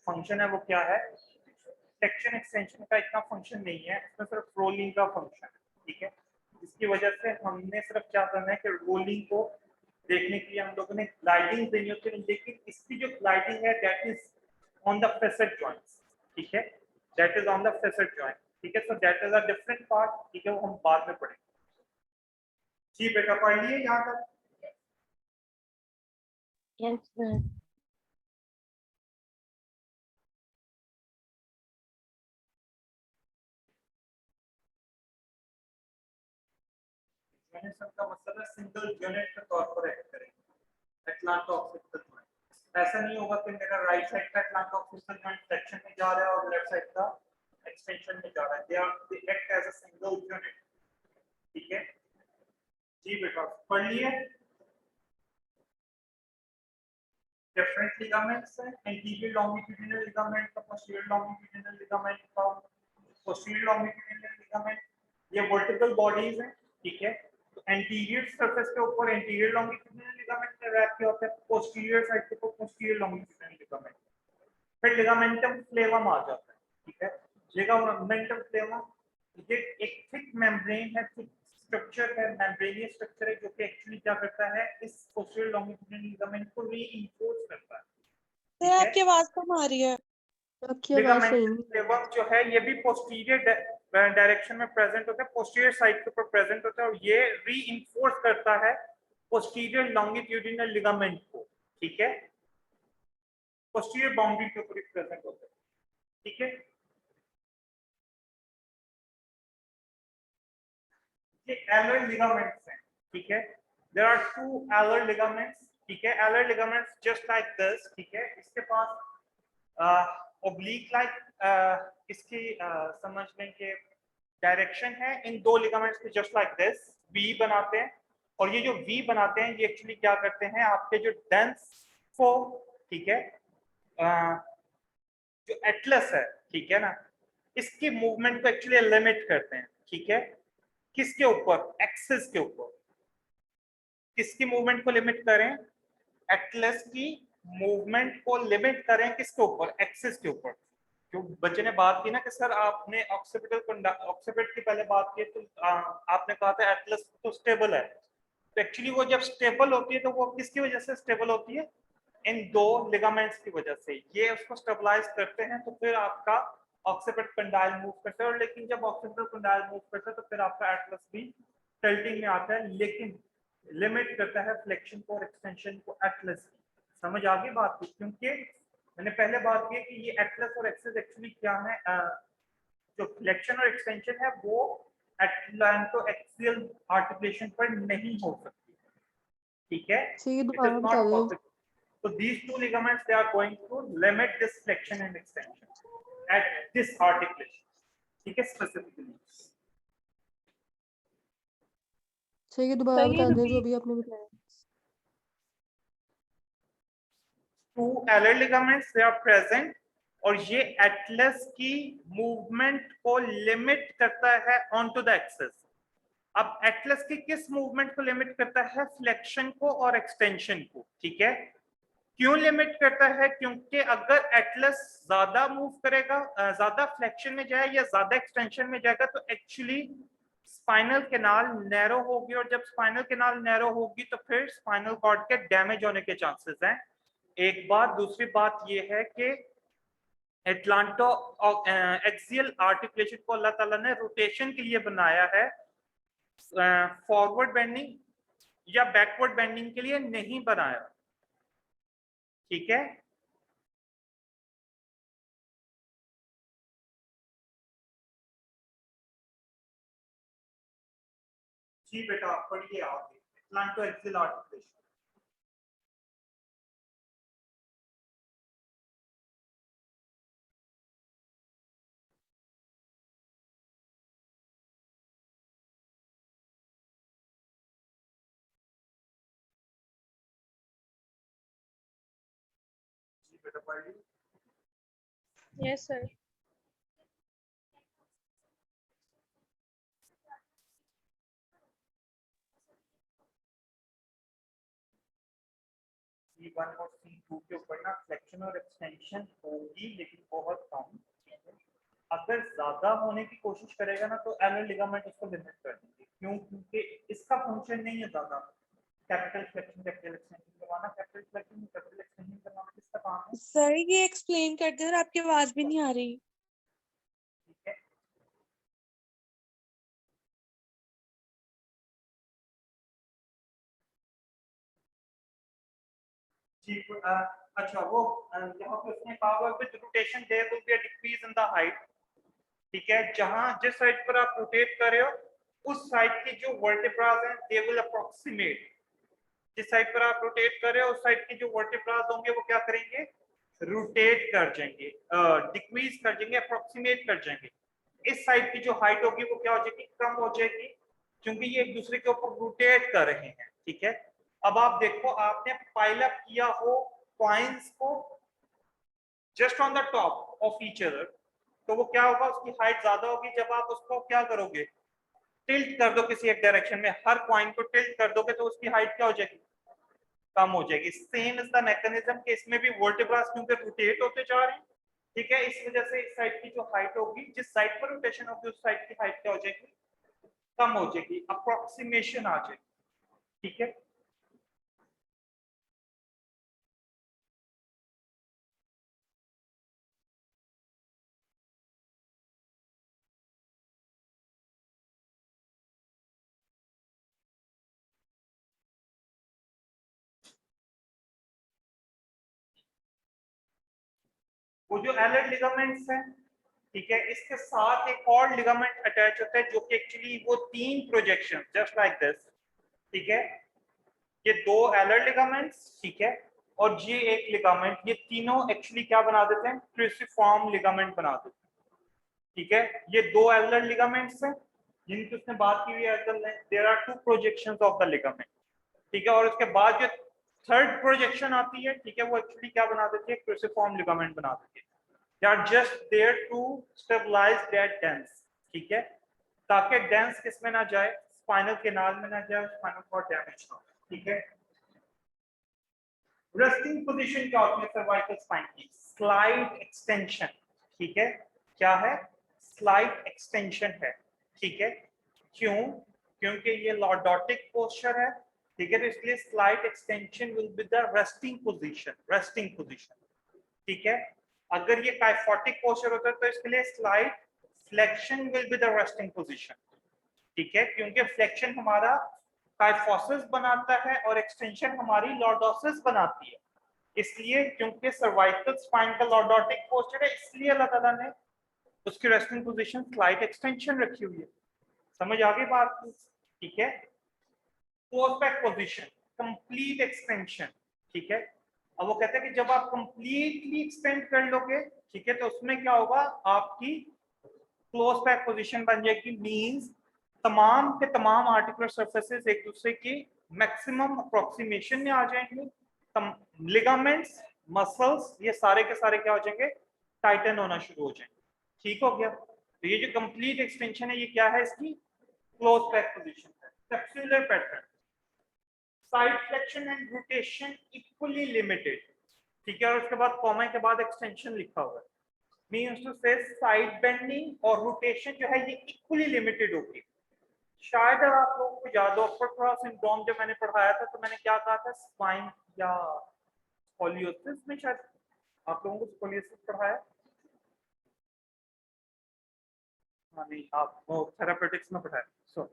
फंक्शन है वो क्या है, सेक्शन एक्सटेंशन का इतना फंक्शन नहीं है, इसमें सिर्फ रोलिंग का फंक्शन है। ठीक है, जिसकी वजह से हमने सिर्फ क्या करना है कि रोलिंग को देखने के लिए हम लोगों ने ग्लाइडिंग देनी होती है, लेकिन इसकी जो ग्लाइडिंग है that is on the facet joints. ठीक है, that is on the facet joint. ठीक है, so that is a different part. ठीक है, वो हम बाद में पढ़ेंगे। जी बेटा, पढ़ लिए यहाँ तक? Yes sir. मैंने सबका मतलब है सिंगल यूनिट के तौर पर एक्ट करेंगे एटलांटो ऑक्सीपिटल जॉइंट। ऐसा नहीं होगा कि मेरा राइट साइड का एटलांटो ऑक्सीपिटल जॉइंट फ्लेक्शन में जा रहा है और लेफ्ट साइड का एक्सटेंशन में जा रहा है, they act as a single unit. ठीक है जी बेटा, पढ़ लिए? डिफरेंट लिगामेंट्स हैं, एंटीरियर लॉन्गिट्यूडिनल लिगामेंट का, पोस्टीरियर लॉन्गिट्यूडिनल लिगामेंट का, पोस्टीरियर लॉन्गिट्यूडिनल लिगामेंट, ये वर्टिकल बॉडीज हैं। ठीक है, तो एंटीरियर सरफेस के ऊपर एंटीरियर लॉन्गिट्यूडिनल लिगामेंट में रैप किया होता है, पोस्टीरियर साइड के ऊपर पोस्टीरियर लॉन्गिट्यूडिनल लिगामेंट, फिर लिगामेंटम फ्लेवम आ जाता है। ठीक है, लिगामेंटम फ्लेवम ये एक थिक मेम्ब्रेन है, थिक स्ट्रक्चर है, मेम्ब्रेनियस स्ट्रक्चर है, जो कि एक्चुअली क्या करता है, इस पोस्टीरियर लॉन्गिट्यूडिनल लिगामेंट को रीइंफोर्स करता है। सर आपकी आवाज कम आ रही है। आपकी आवाज सही लिगामेंटम नहीं। फ्लेवम जो है ये भी पोस्टीरियर डायरेक्शन में प्रेजेंट होता है, पोस्टीरियर साइड के ऊपर प्रेजेंट होता है, और ये रीइंफोर्स करता है पोस्टीरियर लॉन्गिट्यूडिनल लिगामेंट को, ठीक है, पोस्टीरियर बाउंड्री के ऊपर प्रेजेंट होता है, ठीक है। ये एलर लिगामेंट्स हैं, ठीक है। देयर आर टू एलर लिगामेंट्स, ठीक है। एलर लिगामेंट्स जस्ट लाइक दिस, ठीक है। इसके पास ओब्लिक लाइक इसकी समझ लें कि डायरेक्शन है इन दो लिगामेंट्स के, जस्ट लाइक दिस वी बनाते हैं। और ये जो वी बनाते हैं ये एक्चुअली क्या करते हैं, आपके जो डेंस को, ठीक है, जो एटलस है, ठीक है ना, इसकी मूवमेंट को एक्चुअली लिमिट करते हैं, ठीक है। किसके ऊपर, एक्सिस के ऊपर। किसकी मूवमेंट को लिमिट करें, एटलस की मूवमेंट को लिमिट करें किसके ऊपर, एक्सिस के ऊपर। जो बच्चे ने बात की ना कि सर आपने ऑक्सीपिट की पहले बात की तो आपने कहा था एटलस तो स्टेबल है, तो एक्चुअली वो जब स्टेबल होती है तो वो किसकी वजह से स्टेबल होती है, इन दो लिगामेंट्स की वजह से। ये उसको स्टेबलाइज करते हैं तो फिर आपका ऑक्सीपिट कंडाइल मूव करता है। और लेकिन जब ऑक्सीपिटल कंडाइल मूव करता है तो फिर आपका एटलस भी टिल्टिंग में आता है, लेकिन लिमिट करता है फ्लेक्शन को और एक्सटेंशन को एटलस की। समझ आ गई बात की, क्योंकि मैंने पहले बात की कि ये एटलस और एक्सिस एक्चुअली क्या है, जो फ्लेक्शन और एक्सटेंशन है वो एटलांटो एक्सियल आर्टिकुलेशन पर नहीं हो सकती, ठीक है। ठीक है, It दोबारा is बता not दो। possible. So these two ligaments they are going to limit this flexion and extension at this articulation, ठीक है, specifically. ठीक है, दोबारा सर ये बता दें जो repeat अभी आपने बताया। Two alar ligaments they are present और ये एटलस की मूवमेंट को लिमिट करता है ऑन टू द एक्सिस। अब एटलस की किस मूवमेंट को लिमिट करता है, फ्लेक्शन को और एक्सटेंशन को, ठीक है। क्यों लिमिट करता है, क्योंकि अगर एटलस ज्यादा मूव करेगा, ज्यादा फ्लेक्शन में जाए या ज्यादा एक्सटेंशन में जाएगा तो एक्चुअली स्पाइनल कैनाल नैरो होगी, और जब स्पाइनल कैनाल नैरो होगी तो फिर स्पाइनल कॉर्ड के डैमेज होने के चांसेस हैं। एक बात, दूसरी बात ये है कि एटलांटो एक्सियल आर्टिकुलेशन को अल्लाह ताला ने रोटेशन के लिए बनाया है, फॉरवर्ड बेंडिंग या बैकवर्ड बेंडिंग के लिए नहीं बनाया, ठीक है। जी बेटा पढ़िए आगे, एटलांटो एक्सियल आर्टिकुलेशन। जी बेटा पढ़िए। Yes sir. C1 और C2 के ऊपर ना फ्लेक्शन और एक्सटेंशन होगी, लेकिन बहुत कम। अगर ज्यादा होने की कोशिश करेगा ना तो एलर लिगामेंट उसको लिमिट कर देंगे। क्यों, क्योंकि इसका फंक्शन नहीं है ज्यादा कैपिटल फ्लेक्शन कैपिटल एक्सटेंशन करवाना, कैपिटल फ्लेक्शन कैपिटल एक्सटेंशन करवाना किसका काम है, सर ये एक्सप्लेन कर दे, आपकी आवाज भी नहीं आ रही। ठीक है। जी अच्छा वो यहाँ पे उसने कहा हुआ with rotation there will be a decrease in the height, ठीक है। जहां जिस साइड पर आप रोटेट कर रहे हो उस साइड की जो वर्टिब्रास हैं दे विल अप्रोक्सीमेट, जिस साइड पर आप रोटेट कर रहे हो उस साइड की जो वर्टिब्रास होंगे वो क्या करेंगे, रोटेट कर जाएंगे, डिक्रीज कर जाएंगे, अप्रोक्सीमेट कर जाएंगे। इस साइड की जो हाइट होगी वो क्या हो जाएगी, कम हो जाएगी, क्योंकि ये एक दूसरे के ऊपर रोटेट कर रहे हैं, ठीक है। अब आप देखो, आपने पाइल अप किया हो कॉइन्स को just on the top of each other, तो वो क्या होगा, उसकी हाइट ज्यादा होगी। जब आप उसको क्या करोगे, टिल्ट कर दो किसी एक डायरेक्शन में, हर कॉइन को टिल्ट कर दोगे तो उसकी हाइट क्या हो जाएगी, कम हो जाएगी। सेम इज द मैकेनिज्म के इसमें भी वर्टिब्रास क्योंकि रोटेट होते जा रहे हैं, ठीक है, इस वजह से इस साइड की जो हाइट होगी, जिस साइड पर रोटेशन होगी उस साइड की हाइट क्या हो जाएगी, कम हो जाएगी, अप्रोक्सीमेशन आ जाएगी, ठीक है। वो जो एलर्ट लिगामेंट्स हैं, ठीक है, इसके साथ एक और लिगामेंट अटैच होता है जो कि एक्चुअली वो 3 प्रोजेक्शन जस्ट लाइक दिस, ठीक है, ये 2 एलर्ट लिगामेंट्स, ठीक है, और ये एक लिगामेंट, ये तीनों एक्चुअली क्या बना देते हैं, क्रूसिफॉर्म लिगामेंट बना देते हैं, ठीक है। ये 2 एलर्ट लिगामेंट्स हैं जिनकी उसने बात की हुई है अंकल ने, there are 2 projections of the ligament, ठीक है, और उसके बाद जो थर्ड प्रोजेक्शन आती है, ठीक है, वो एक्चुअली क्या बना देती है, क्रूसिफॉर्म लिगामेंट बना देती है। They are just there to stabilize that dens, ठीक है, ताकि डेंस किस में ना जाए, स्पाइनल कैनाल में ना जाए, स्पाइनल कॉर्ड डैमेज ना हो, ठीक है। रेस्टिंग पोजीशन क्या होती है सर्वाइकल स्पाइन की, स्लाइड एक्सटेंशन, ठीक है, क्या है, स्लाइड एक्सटेंशन है, ठीक है, क्यों, क्योंकि ये लॉर्डोटिक पोस्चर है, ठीक है, तो इसलिए slide extension will be the resting position, ठीक है। अगर ये काइफोटिक पोस्चर होता है तो इसके लिए slide flexion will be the resting position, ठीक है, क्योंकि फ्लेक्शन हमारा काइफोसिस बनाता है और एक्सटेंशन हमारी लॉर्डोसिस बनाती है, इसलिए क्योंकि सर्वाइकल स्पाइन का लॉर्डोटिक पोस्चर है, इसलिए अल्लाह ताला ने उसकी रेस्टिंग पोजीशन स्लाइड एक्सटेंशन रखी हुई है। समझ आ गई बात, ठीक है। Close back position, complete extension, ठीक है। अब वो कहते हैं कि जब आप कंप्लीटली एक्सटेंड कर लोगे, ठीक है, तो उसमें क्या होगा, आपकी क्लोज बैक पोजीशन बन जाएगी, मींस तमाम के तमाम आर्टिकुलर सरफेसेस एक दूसरे की मैक्सिमम अप्रोक्सीमेशन में आ जाएंगे, लिगामेंट्स, मसल्स, ये सारे के सारे क्या हो जाएंगे, टाइटन होना शुरू हो जाएंगे, ठीक हो गया। तो ये जो कंप्लीट एक्सटेंशन है ये क्या है, इसकी क्लोज बैक पोजीशन है। Capsular pattern, side flexion and rotation equally limited, ठीक है, और उसके बाद कॉमा के बाद एक्सटेंशन लिखा हुआ है, मींस टू से साइड बेंडिंग और रोटेशन जो है ये इक्वली लिमिटेड होगी। शायद आप लोगों को याद हो, अपर क्रॉस सिंड्रोम जब मैंने पढ़ाया था तो मैंने क्या कहा था, स्पाइन या स्कोलियोसिस में, शायद आप लोगों को स्कोलियोसिस पढ़ाया, हाँ नहीं, आप वो थेरापेटिक्स में पढ़ाया, सो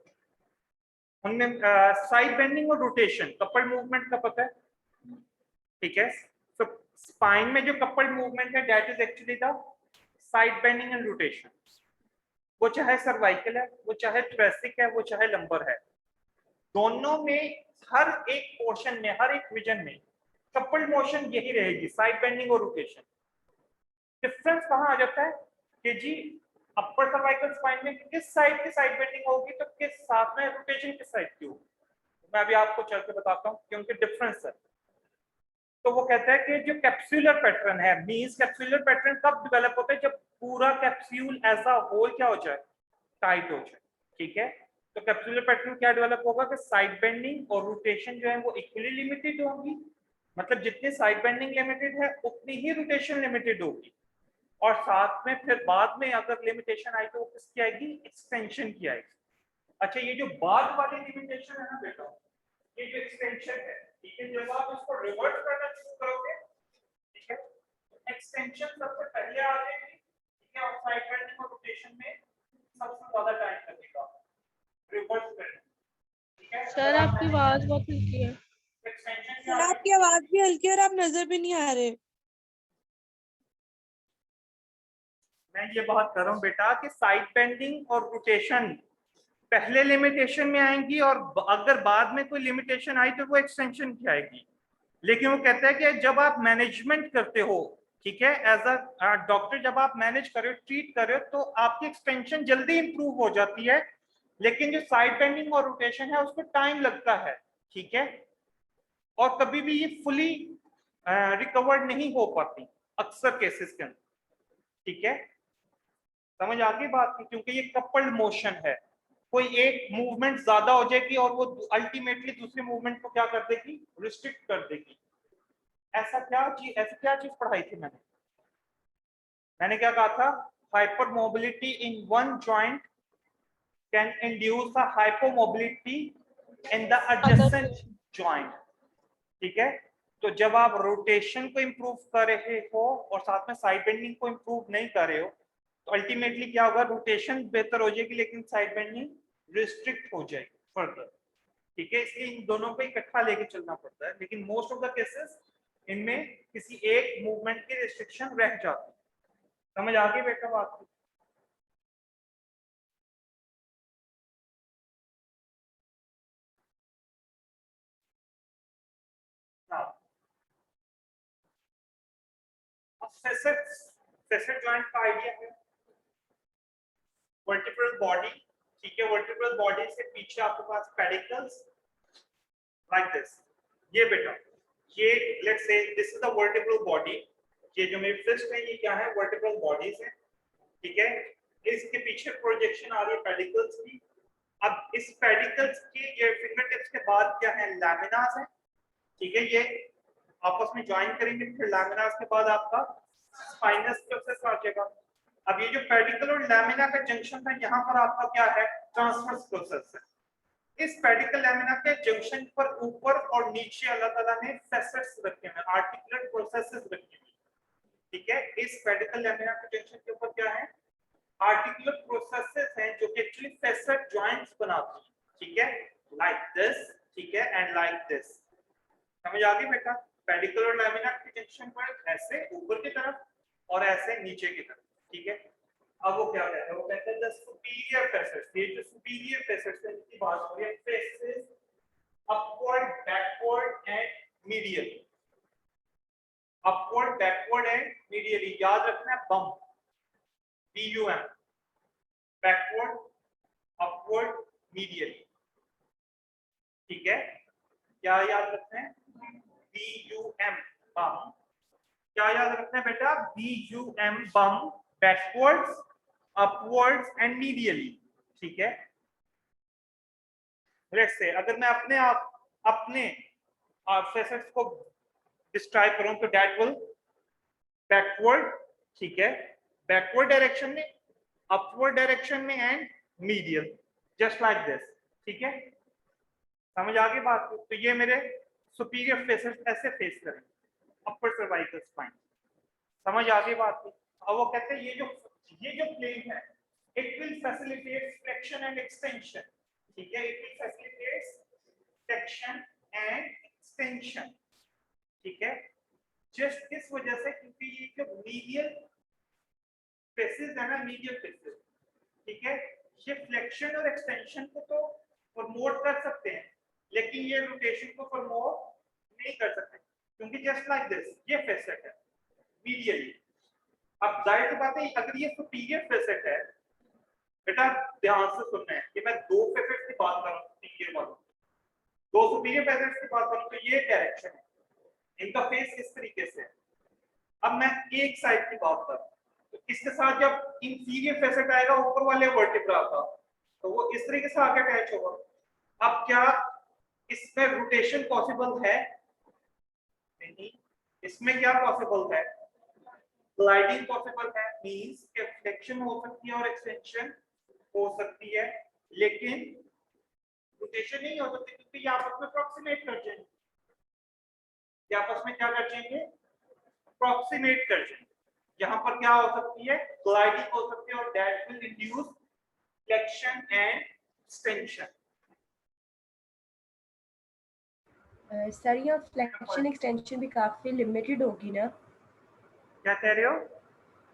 उनमें साइड बेंडिंग और रोटेशन, कपल मूवमेंट का पता है, ठीक है, तो स्पाइन में जो कपल मूवमेंट है that is actually the side bending and rotation, वो चाहे सर्वाइकल है, वो चाहे थोरैसिक है, वो चाहे लंबर है, दोनों में हर एक पोर्शन में, हर एक विजन में कपल्ड मोशन यही रहेगी, साइड बेंडिंग और रोटेशन। डिफरेंस कहाँ आ जाता है कि जी अपर सर्वाइकल स्पाइन में किस साइड की साइड बेंडिंग होगी तो किस साथ में रोटेशन किस साइड की होगी, मैं अभी आपको चल के बताता हूँ क्योंकि डिफरेंस है। तो वो कहता है कि जो कैप्सूलर पैटर्न है, मींस कैप्सूलर पैटर्न कब डेवलप होता है, जब पूरा कैप्सूल एज अ होल क्या हो जाए, टाइट हो जाए, ठीक है। तो कैप्सूलर पैटर्न क्या डेवलप होगा कि साइड बेंडिंग और रोटेशन जो है वो इक्वली लिमिटेड होगी, मतलब जितनी साइड बेंडिंग लिमिटेड है उतनी ही रोटेशन लिमिटेड होगी, और साथ में फिर बाद में अगर लिमिटेशन आई तो वो किसकी आएगी, एक्सटेंशन की आएगी। अच्छा, ये जो बाद वाली लिमिटेशन है ना बेटा, ये जो एक्सटेंशन है, ठीक है, जब आप इसको रिवर्ट करना शुरू करोगे, ठीक है, एक्सटेंशन सबसे पहले आ जाएगी, ठीक है, और साइड बेंडिंग और रोटेशन में सबसे ज्यादा टाइम लगेगा रिवर्ट करने, ठीक है। सर आपकी आवाज बहुत हल्की है। एक्सटेंशन सर आपकी आवाज भी हल्की है और आप नजर भी नहीं आ रहे। मैं ये बात कर रहा हूँ बेटा कि साइड बेंडिंग और रोटेशन पहले लिमिटेशन में आएंगी, और अगर बाद में कोई लिमिटेशन आई तो वो एक्सटेंशन की आएगी। लेकिन वो कहता है कि जब आप मैनेजमेंट करते हो, ठीक है, एज अ डॉक्टर जब आप मैनेज कर रहे हो, ट्रीट कर रहे हो, तो आपकी एक्सटेंशन जल्दी इंप्रूव हो जाती है, लेकिन जो साइड बेंडिंग और रोटेशन है उसको टाइम लगता है, ठीक है, और कभी भी ये फुली रिकवर नहीं हो पाती अक्सर केसेस के अंदर, ठीक है। समझ आ गई बात की, क्योंकि ये कपल्ड मोशन है, कोई एक मूवमेंट ज्यादा हो जाएगी और वो अल्टीमेटली दूसरे मूवमेंट को क्या कर देगी, रिस्ट्रिक्ट कर देगी। ऐसी क्या चीज पढ़ाई थी मैंने क्या कहा था, hyper mobility in one joint can induce a hypomobility in the adjacent joint, ठीक है। तो जब आप रोटेशन को इंप्रूव कर रहे हो और साथ में साइड बेंडिंग को इंप्रूव नहीं कर रहे हो तो अल्टीमेटली क्या होगा, रोटेशन बेहतर हो जाएगी लेकिन साइड बेंडिंग रिस्ट्रिक्ट हो जाएगी फर्दर, ठीक है। इसलिए इन दोनों को इकट्ठा लेके चलना पड़ता है, लेकिन मोस्ट ऑफ द केसेस इनमें किसी एक मूवमेंट की रिस्ट्रिक्शन रह जाती है, समझ आ गई बेटा बात? फेसेट जॉइंट का आइडिया है वर्टिब्रल बॉडी, ठीक है। वर्टिब्रल बॉडी से पीछे आपके पास पेडिकल्स लाइक दिस। ये बेटा ये let's say this is the vertebral body, ये जो मेरी फिस्ट है ये क्या है, वर्टिब्रल बॉडीज है, ठीक है। इसके पीछे प्रोजेक्शन आ रही है पेडिकल्स की। अब इस पेडिकल्स के ये फिंगर टिप्स के बाद क्या है, लैमिनास है, ठीक है। ये आपस में ज्वाइन करेंगे, फिर लैमिनास के बाद आपका स्पाइनस प्रोसेस आ जाएगा। अब ये जो पेडिकल और लैमिना का जंक्शन था, यहाँ पर आपका क्या है, ट्रांसवर्स प्रोसेस है। इस पेडिकल लैमिना के जंक्शन पर ऊपर और नीचे अल्लाह ताला ने फेसेट्स रखे हैं, आर्टिकुलर प्रोसेसेस रखे हैं, ठीक है। इस पेडिकल लैमिना के जंक्शन के ऊपर क्या है, आर्टिकुलर प्रोसेसेस हैं जो कि एक्चुअली फेसेट जॉइंट्स बनाती हैं, ठीक है, लाइक दिस, ठीक है, एंड लाइक दिस। समझ आ गई बेटा? पेडिकल और लैमिना के जंक्शन पर ऐसे ऊपर की तरफ और ऐसे नीचे की तरफ, ठीक है। अब वो क्या कहता है, वो कहता है द सुपीरियर फेसेट्स, ये जो सुपीरियर फेसेट्स है इनकी बात हो रही है, faces upward, backward and medially, upward, backward and medially. याद रखना है बम, BUM, बैकवर्ड, अपवर्ड, मीडियली, ठीक है। क्या याद रखना है, BUM, बम। क्या याद रखना है बेटा, BUM, bomb, backwards, upwards and medially, ठीक है। लेट्स से अगर मैं अपने फेसेट्स को डिस्क्राइब करूं तो दैट विल बैकवर्ड, ठीक है, बैकवर्ड डायरेक्शन में, अपवर्ड डायरेक्शन में and medial, just like this, ठीक है। समझ आ गई बात? तो ये मेरे सुपीरियर फेसेट्स ऐसे फेस करें, अपर सर्वाइकल स्पाइन। समझ आ गई बात? अब वो कहते हैं ये जो प्लेन है, it will facilitate flexion and extension, ठीक है, it will facilitate flexion and extension, ठीक है। जस्ट इस वजह से क्योंकि ये जो मीडियल फेसेस है ना, मीडियल फेसेस, ठीक है, ये फ्लेक्शन और एक्सटेंशन को तो प्रमोट कर सकते हैं, लेकिन ये रोटेशन को प्रमोट नहीं कर सकते, क्योंकि जस्ट लाइक दिस ये फेसेट है मीडियली। अब जाहिर सी बात है अगर ये सुपीरियर फेसेट है, बेटा ध्यान से सुनना है कि मैं दो फेसेट्स की बात कर रहा हूं, सुपीरियर वालों, दो सुपीरियर फेसेट्स की बात कर रहा हूं, तो ये डायरेक्शन है, इनका फेस इस तरीके से है। अब मैं एक साइड की बात कर रहा हूं, तो इसके साथ जब इंफीरियर फेसेट आएगा ऊपर वाले वर्टिब्रा का, तो वो इस तरीके से आगे अटैच होगा। अब क्या इसमें रोटेशन पॉसिबल है? नहीं। इसमें क्या पॉसिबल है? ग्लाइडिंग पॉसिबल है, मींस कि फ्लेक्शन हो सकती है और एक्सटेंशन हो सकती है, लेकिन रोटेशन नहीं हो सकती क्योंकि ये आपस में अप्रॉक्सीमेट कर जाएंगे, ये आपस में क्या कर जाएंगे, अप्रॉक्सीमेट कर जाएंगे। यहाँ पर क्या हो सकती है, ग्लाइडिंग हो सकती है और that will induce flexion and extension. Sir ये फ्लेक्शन एक्सटेंशन भी काफी लिमिटेड होगी ना? क्या कह रहे हो?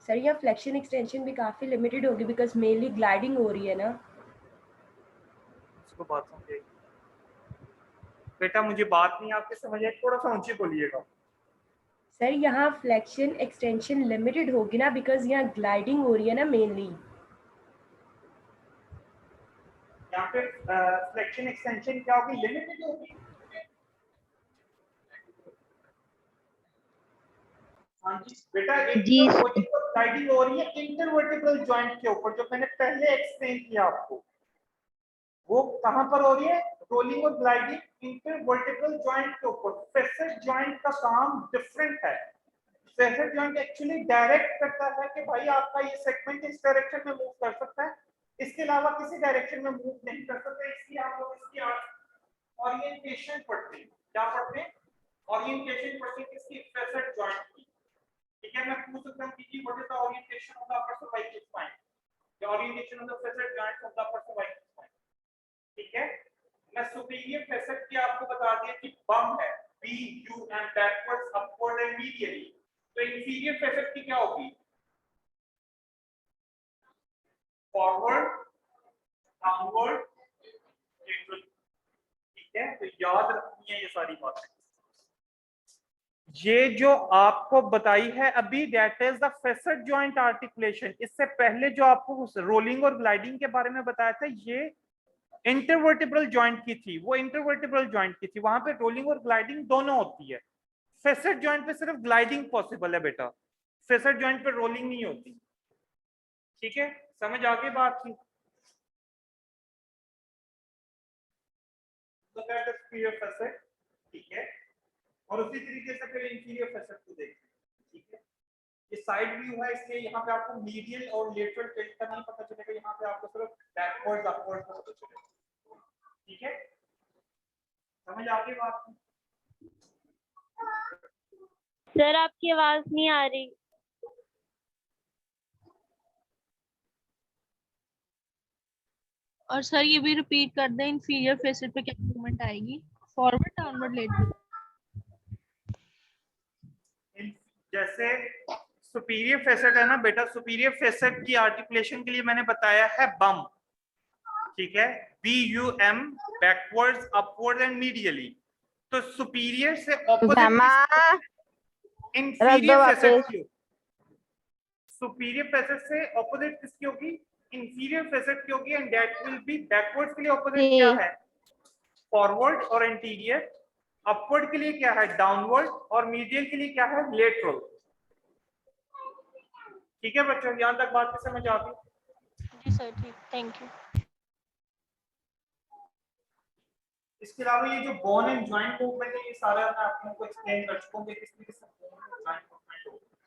सर ये फ्लेक्शन एक्सटेंशन भी काफी लिमिटेड होगी बिकॉज मेनली ग्लाइडिंग हो रही है ना। इसको बात समझिए बेटा, मुझे बात नहीं आपके समझ आई, थोड़ा सा ऊंची बोलिएगा। सर यहाँ फ्लेक्शन एक्सटेंशन लिमिटेड होगी ना बिकॉज यहाँ ग्लाइडिंग हो रही है ना मेनली। यहाँ पे फ्लेक्शन एक्सटेंशन क्या होगी, लिमिटेड होगी। हाँ जी बेटा, एक ग्लाइडिंग हो रही है इंटरवर्टिब्रल जॉइंट के ऊपर, जो मैंने पहले एक्सप्लेन किया आपको, वो कहां पर हो रही है, रोलिंग और ग्लाइडिंग इंटरवर्टिब्रल जॉइंट के ऊपर। फेसेट जॉइंट का काम डिफरेंट है। फेसेट जॉइंट एक्चुअली डायरेक्ट करता है कि भाई आपका ये सेगमेंट इस डायरेक्शन में मूव कर सकता है, इसके अलावा किसी डायरेक्शन में मूव नहीं कर सकता। इसलिए आप लोग इसकी ओरिएंटेशन पढ़ते हैं। क्या पढ़ते हैं? ओरिएंटेशन पढ़ते हैं किसकी, फेसेट जॉइंट की, ठीक है। मैं पूछ सकता हूं कि what is the orientation of the upper cervical spine, the orientation of the facet joint of the upper cervical spine, ठीक है। मैं सुपीरियर फेसेट की आपको बता दिया कि बम है, BUM, backwards, upward and medially. तो इंफीरियर फेसेट की क्या होगी, फॉरवर्ड, डाउनवर्ड, लेटरल। ठीक है, तो याद रखनी है ये सारी बातें। ये जो आपको बताई है अभी, that is the facet joint articulation. इससे पहले जो आपको रोलिंग और ग्लाइडिंग के बारे में बताया था, ये इंटरवर्टिब्रल जॉइंट की थी, वो इंटरवर्टिब्रल जॉइंट की थी, वहां पे रोलिंग और ग्लाइडिंग दोनों होती है। फेसेट जॉइंट पे सिर्फ ग्लाइडिंग पॉसिबल है बेटा, फेसेट जॉइंट पे रोलिंग नहीं होती। ठीक है, समझ आ गई बात की? Look at the superior facet, ठीक है, और उसी तरीके से फिर इंफीरियर फेसेट को देखते हैं। ठीक है, ये साइड व्यू है, इसलिए यहाँ पे आपको मीडियल और लेटरल टिल्ट का नहीं पता चलेगा, यहाँ पे आपको सिर्फ बैकवर्ड अपवर्ड का पता चलेगा। ठीक है, समझ आ गई बात? सर आपकी आवाज नहीं आ रही। और सर ये भी रिपीट कर दें, इंफीरियर फेसेट पे क्या मूवमेंट आएगी? Forward, downward, lateral. जैसे सुपीरियर फेसेट है ना बेटा, सुपीरियर फेसेट की आर्टिकुलेशन के लिए मैंने बताया है बम। ठीक है, BUM, backwards, upward and medially. तो सुपीरियर से ऑपोजिट इंफीरियर फेसेट की, सुपीरियर फेसेट से ऑपोजिट किसकी होगी? इंफीरियर फेसेट की होगी, and that will B backwards के लिए ऑपोजिट क्या है? फॉरवर्ड और इंटीरियर। अपवर्ड के लिए क्या है? डाउनवर्ड। और मीडियल के लिए क्या है? लेटरल। ठीक है बच्चों, यहां तक बात की समझ आ गई? जी सर, ठीक, थैंक यू। इसके अलावा ये जो बोन एंड जॉइंट मूवमेंट है, ये सारा मैं आप लोगों को एक्सप्लेन कर चुका हूं कि किस तरीके से बोन एंड जॉइंट मूवमेंट होता है।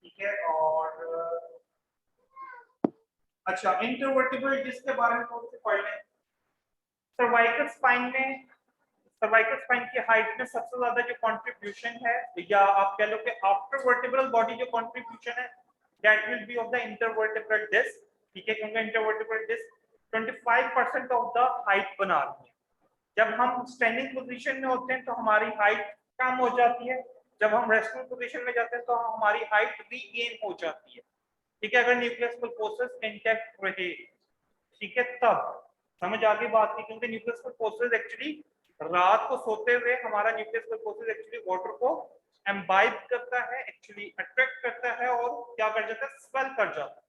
ठीक है, और अच्छा, इंटरवर्टिब्रल डिस्क के बारे में थोड़ी सी पढ़ लें। सर्वाइकल स्पाइन में, सर्वाइकल स्पाइन की हाइट में सबसे ज्यादा जो कंट्रीब्यूशन है, या आप कह लो कि आफ्टर वर्टिब्रल बॉडी जो कंट्रीब्यूशन है, that will be of the intervertebral disc. ठीक है, क्योंकि intervertebral disc 25% of the height बना रही है। जब हम स्टैंडिंग पोजीशन में होते हैं तो हमारी हाइट कम हो जाती है, जब हम रेस्टिंग पोजीशन में जाते हैं तो हमारी हाइट रीगेन हो जाती है। ठीक है, अगर न्यूक्लियस पल्पोसस इंटैक्ट रहे। ठीक है, तब समझ आ गई बात की, क्योंकि न्यूक्लियस पल्पोसस एक्चुअली रात को सोते हुए हमारा न्यूक्लियस पल्पोसस एक्चुअली वाटर को एम्बाइब करता है, एक्चुअली अट्रैक्ट करता है, और क्या कर जाता है? स्वेल कर जाता है,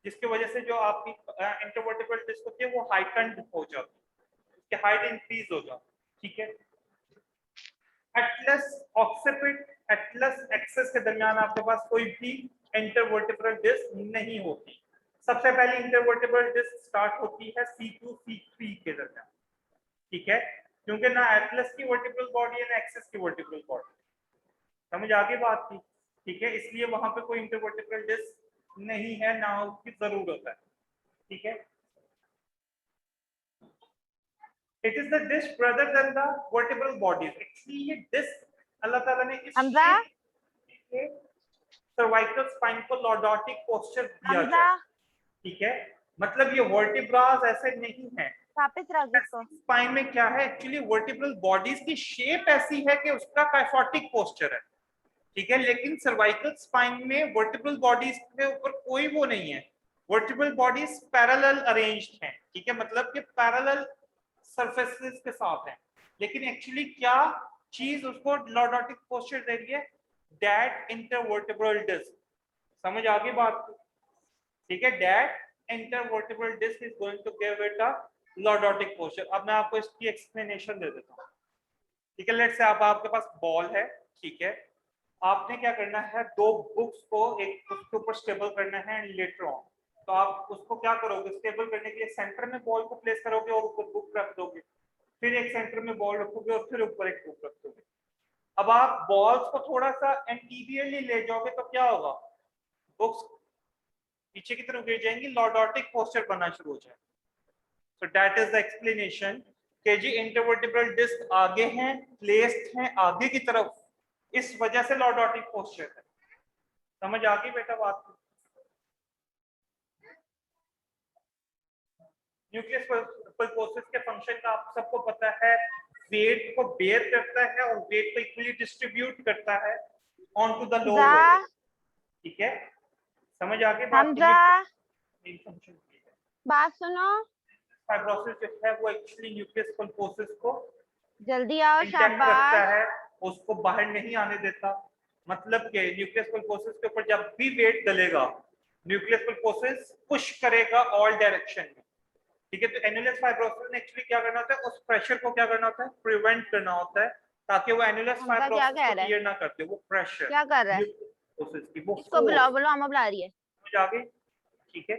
जिसकी वजह से जो आपकी इंटरवर्टिब्रल डिस्क होती है वो हाइटेंड हो जाती है, उसकी हाइट इंक्रीज हो जाती है। ठीक है, एटलस, ऑक्सिपिट, एटलस एक्सिस के दरमियान आपके पास कोई भी इंटरवर्टिब्रल डिस्क नहीं होती। सबसे पहले इंटरवर्टिब्रल डिस्क स्टार्ट होती है C2 C3 के दरमियान। ठीक है, क्योंकि ना एटलस की वर्टिब्रल बॉडी है ना एक्सिस की वर्टिब्रल बॉडी। समझ आगे बात की? ठीक है, इसलिए वहां पे कोई इंटरवर्टिब्रल डिस्क नहीं है, ना उसकी जरूरत है। ठीक है, it is the disc rather than the vertebral bodies। Actually ये डिस्क अल्लाह ताला ने इस सर्वाइकल स्पाइन को लॉर्डोटिक पोस्चर दिया है। ठीक है, मतलब ये वर्टिब्रास ऐसे नहीं है। स्पाइन में क्या है? एक्चुअली वर्टिब्रल बॉडीज की शेप ऐसी है कि उसका काइफोटिक पोस्चर है। ठीक है, लेकिन सर्वाइकल स्पाइन में वर्टिब्रल बॉडीज के ऊपर कोई वो नहीं है, वर्टिब्रल बॉडीज पैरेलल अरेंज्ड हैं। ठीक है, मतलब कि पैरेलल सरफेसेस के साथ है, लेकिन एक्चुअली क्या चीज उसको लॉर्डोटिक पोस्चर दे रही है? That intervertebral disc. समझ आ गई बात? ठीक है, that intervertebral disc is going to give it a lordotic posture. अब मैं आपको इसकी एक्सप्लेनेशन दे देता हूँ। ठीक है, लेट्स से आपके पास बॉल है। ठीक है, आपने क्या करना है? दो बुक्स को एक उसके ऊपर स्टेबल करना है, एंड लेटर ऑन तो आप उसको क्या करोगे? स्टेबल करने के लिए सेंटर में बॉल को प्लेस करोगे और ऊपर बुक रख दोगे, फिर एक सेंटर में बॉल रखोगे और फिर ऊपर एक बुक रख दोगे। अब आप बॉल्स को थोड़ा सा एंटीरियरली ले जाओगे तो क्या होगा? बुक्स पीछे की तरफ गिर जाएंगी, लॉर्डोटिक पोस्चर बनना शुरू हो जाएगा। So that is the explanation कि जी इंटरवर्टिब्रल डिस्क आगे हैं, प्लेस्ड हैं आगे की तरफ, इस वजह से लॉर्डोटिक पोस्चर है। समझ आ गई बेटा बात? न्यूक्लियस पल्पोसस के फंक्शन का आप सबको पता है, वेट को बेयर करता है और वेट को इक्वली डिस्ट्रीब्यूट करता है on to the lower body. ठीक है, समझ आ गई बात? फंक्शन बात सुनो, फाइब्रोसिस जो है वो एक्चुअली न्यूक्लियस पल्पोसिस को जल्दी आओ, इंटैक्ट रखता शाबाश। है, उसको बाहर नहीं आने देता। मतलब कि न्यूक्लियस पल्पोसिस के ऊपर जब भी वेट डलेगा, न्यूक्लियस पल्पोसिस पुश करेगा ऑल डायरेक्शन में। ठीक है, तो एनुलस फाइब्रोसिस ने एक्चुअली क्या करना होता है, उस प्रेशर को क्या करना होता है, प्रिवेंट करना होता है, ताकि वो एनुलस हमका क्या फाइब्रोसिस कह को रहा है? क्लियर ना करते। वो प्रेशर क्या कर रहा है? न्यूक्लियस की वो इसको बुलाओ, फोर्स बुलाओ, अम्मा बुला रही है। समझ आ गई? ठीक है,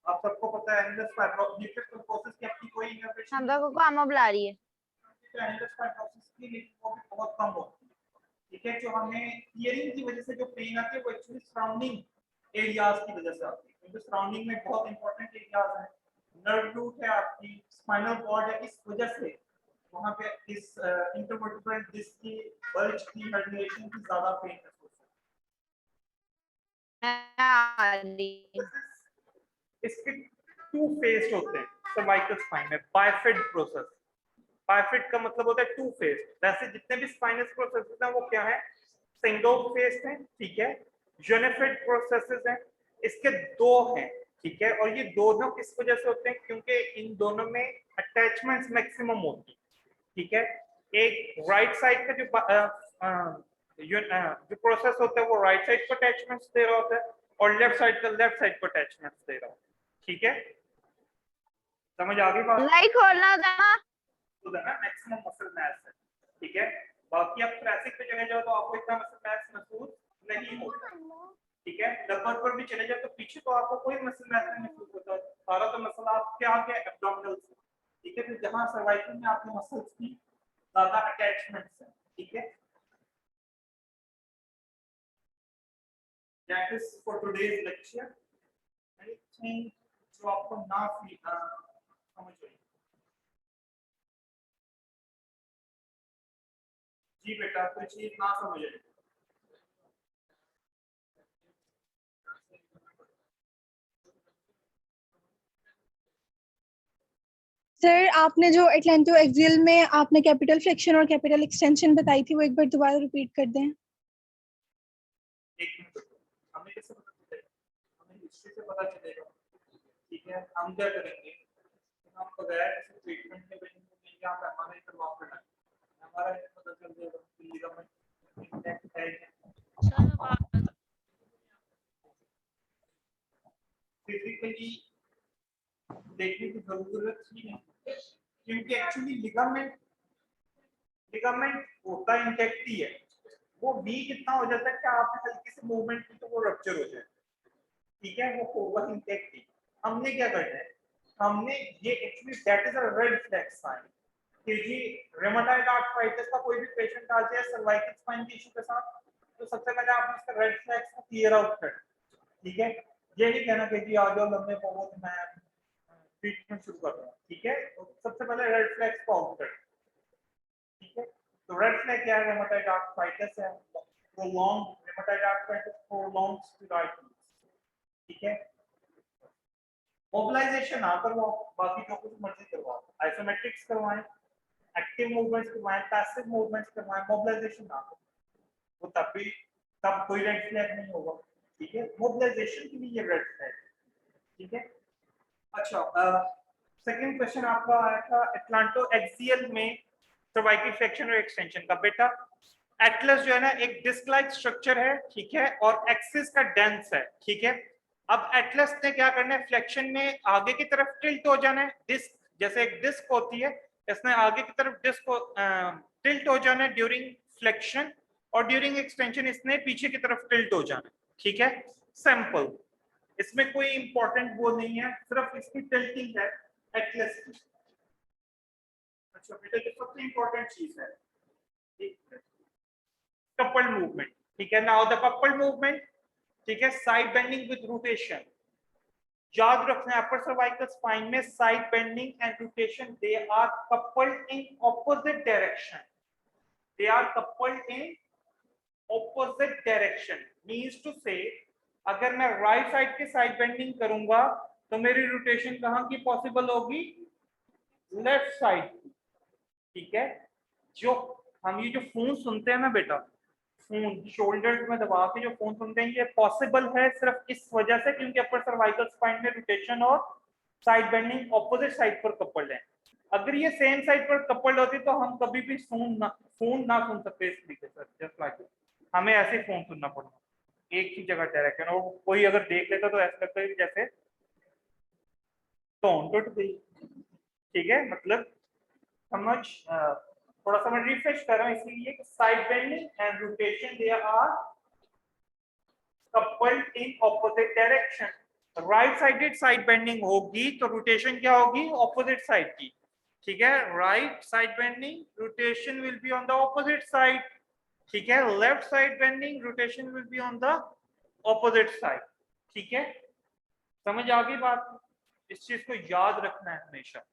आप सबको पता है एनुलस फाइब्रोसिस की अपनी कोई इनोवेशन हम लोगों को अम्मा बुला रही है। एनुलस फाइब्रोसिस की लेकिन वो भी बहुत कम होती है। ठीक है, जो हमें टीयरिंग की वजह से जो पेन आती है वो एक्चुअली सराउंडिंग एरियाज की वजह से आती है, क्योंकि सराउंडिंग में बहुत इंपॉर्टेंट एरियाज हैं, नर्व रूट है आपकी, स्पाइनल कॉर्ड है, इस वजह से वहां पे इस इंटरवर्टिब्रल डिस्क की बल्ज की हर्निएशन की ज्यादा पेन महसूस होती है। इसके टू फेज होते हैं सर्वाइकल स्पाइन में, बाइफिड प्रोसेस। बाइफिड का मतलब होता है टू फेज। वैसे जितने भी स्पाइनस प्रोसेसेस हैं वो क्या है, सिंगल फेज हैं। ठीक है, यूनिफिड प्रोसेसेस हैं, इसके दो हैं। ठीक है, और ये दोनों किस वजह से होते हैं, क्योंकि इन दोनों में अटैचमेंट्स मैक्सिमम होती है। ठीक है, एक राइट साइड का जो प्रोसेस होता है वो राइट साइड को अटैचमेंट्स दे रहा होता है, और लेफ्ट साइड का लेफ्ट साइड को अटैचमेंट्स दे रहा होता है। ठीक है, समझ आ गई बात? लाइट खोलना होता है तो ना मैक्सिमम मसल मास है। ठीक है, बाकी आप ट्रैफिक पे चले जाओ तो आपको इतना मसल मास महसूस नहीं होता। ठीक है, लंबर पर भी चले जाओ तो पीछे तो आपको कोई मसल मास नहीं महसूस होता, सारा तो मसल आपके आगे एब्डोमिनल से। ठीक है, तो जहां सर्वाइकल में आपके मसल्स की ज्यादा अटैचमेंट्स हैं। ठीक है, that is for today's lecture. I think जो आपको ना समझ आई। जी बेटा, कोई चीज ना समझ आई? सर आपने जो एटलांटो एक्सियल में आपने कैपिटल फ्लेक्शन और कैपिटल एक्सटेंशन बताई थी वो एक बार दोबारा रिपीट कर दें। एक मिनट रुको, हमें कैसे पता चलेगा? हमें हिस्ट्री से पता चलेगा। ठीक है, हम क्या करेंगे, हम बगैर किसी ट्रीटमेंट के बनेंगे यहाँ पे हमारे करवा करना हमारा पता चल जाएगा कि लिगामेंट इंटैक्ट है। फिजिकली देखने की जरूरत ही नहीं, क्योंकि एक्चुअली लिगामेंट होता इंटैक्ट ही है। वो वीक इतना हो जाता है कि आपने हल्की सी मूवमेंट की तो वो रप्चर हो जाए। ठीक है, वो होगा इंटैक्ट ही। हमने क्या करना है, हमने ये actually that is a red flag sign कि जी रूमेटॉइड आर्थराइटिस का कोई भी पेशेंट आ जाए सर्वाइकल स्पाइन की इशू के साथ, तो सबसे पहले आपने इसका रेड फ्लैग्स को क्लियर आउट कर। ठीक है, ये नहीं कहना कि जी आ जाओ लंबे बहुत मैं ट्रीटमेंट शुरू कर रहा हूँ। ठीक है, तो सबसे पहले रेड फ्लैग्स को आउट कर। ठीक है, तो रेड फ्लैग क्या है, रूमेटॉइड आर्थराइटिस है, prolonged rheumatoid arthritis, prolonged steroid. ठीक है, मोबिलाइजेशन ना करवाओ, बाकी जो कुछ मर्जी करवाओ, आइसोमेट्रिक्स करवाएं, एक्टिव मूवमेंट्स करवाएं, पैसिव मूवमेंट्स करवाएं, मोबिलाइजेशन ना करो, वो तब कोई रेड फ्लैग नहीं होगा। ठीक है, मोबिलाइजेशन के लिए ये रेड फ्लैग। ठीक है, अच्छा सेकंड क्वेश्चन आपका आया था एटलांटो एक्सियल में सर्वाइकल फ्लेक्शन और एक्सटेंशन का। बेटा एटलस जो है ना एक डिस्क लाइक स्ट्रक्चर है। ठीक है, और एक्सिस का डेंस है। ठीक है, अब एटलस ने क्या करना है, फ्लेक्शन में आगे की तरफ टिल्ट हो जाना है, डिस्क जैसे एक डिस्क होती है, इसने आगे की तरफ डिस्क को टिल्ट हो जाना है ड्यूरिंग फ्लेक्शन, और ड्यूरिंग एक्सटेंशन इसने पीछे की तरफ टिल्ट हो जाना है। ठीक है, सिंपल, इसमें कोई इंपॉर्टेंट वो नहीं है, सिर्फ इसकी टिल्टिंग है एटलस की। अच्छा बेटा, जो सबसे इंपॉर्टेंट चीज है कपल्ड मूवमेंट। ठीक है, नाउ द कपल्ड मूवमेंट, ठीक है, साइड बेंडिंग विद रोटेशन। याद रखना है अपर सर्वाइकल स्पाइन में side bending and rotation they are coupled in opposite direction. They are coupled in opposite direction means to say अगर मैं राइट साइड के side bending करूंगा तो मेरी रोटेशन कहां की पॉसिबल होगी, लेफ्ट साइड की। ठीक है, जो हम ये जो फोन सुनते हैं ना बेटा, खून शोल्डर में दबा के जो खून सुनते हैं, ये पॉसिबल है सिर्फ इस वजह से क्योंकि अपर सर्वाइकल स्पाइन में रोटेशन और साइड बेंडिंग ऑपोजिट साइड पर कपल्ड है। अगर ये सेम साइड पर कपल्ड होती तो हम कभी भी खून ना सुन सकते इस तरीके से, जस्ट लाइक हमें ऐसे खून सुनना पड़ता, एक ही जगह डायरेक्शन, और कोई अगर देख लेता तो ऐसा लगता है जैसे टोन टूट गई। ठीक है, मतलब समझ थोड़ा सा मैं रिफ्रेश कर रहा हूँ इसलिए कि side bending and rotation they are coupled in opposite direction. Right sided side bending होगी तो रोटेशन क्या होगी, ऑपोजिट साइड की। ठीक है, right side bending rotation will be on the opposite side. ठीक है, left side bending rotation will be on the opposite side. ठीक है, समझ आ गई बात? इस चीज को याद रखना है हमेशा।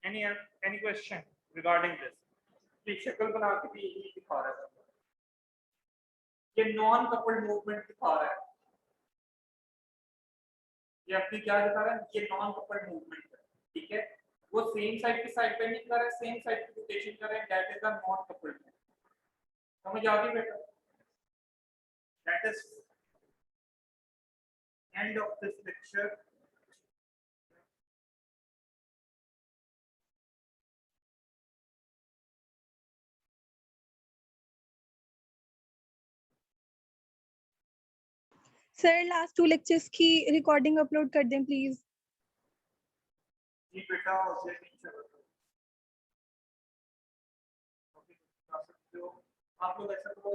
Any question regarding this? Please शक्ल बना के भी यही दिखा रहा है, ये नॉन कपल्ड मूवमेंट दिखा रहा है, ये अपनी क्या दिखा रहा है, ये नॉन कपल्ड मूवमेंट है। ठीक है, वो सेम साइड की साइड बेंडिंग कर रहा है, सेम साइड की रोटेशन कर रहा है, that is the non coupled. समझ आ गई बेटा? That is end of this lecture. Sir last 2 lectures की रिकॉर्डिंग अपलोड कर दें प्लीज। जी बेटा, उसे नहीं चल रहा। आप लोग ऐसा तो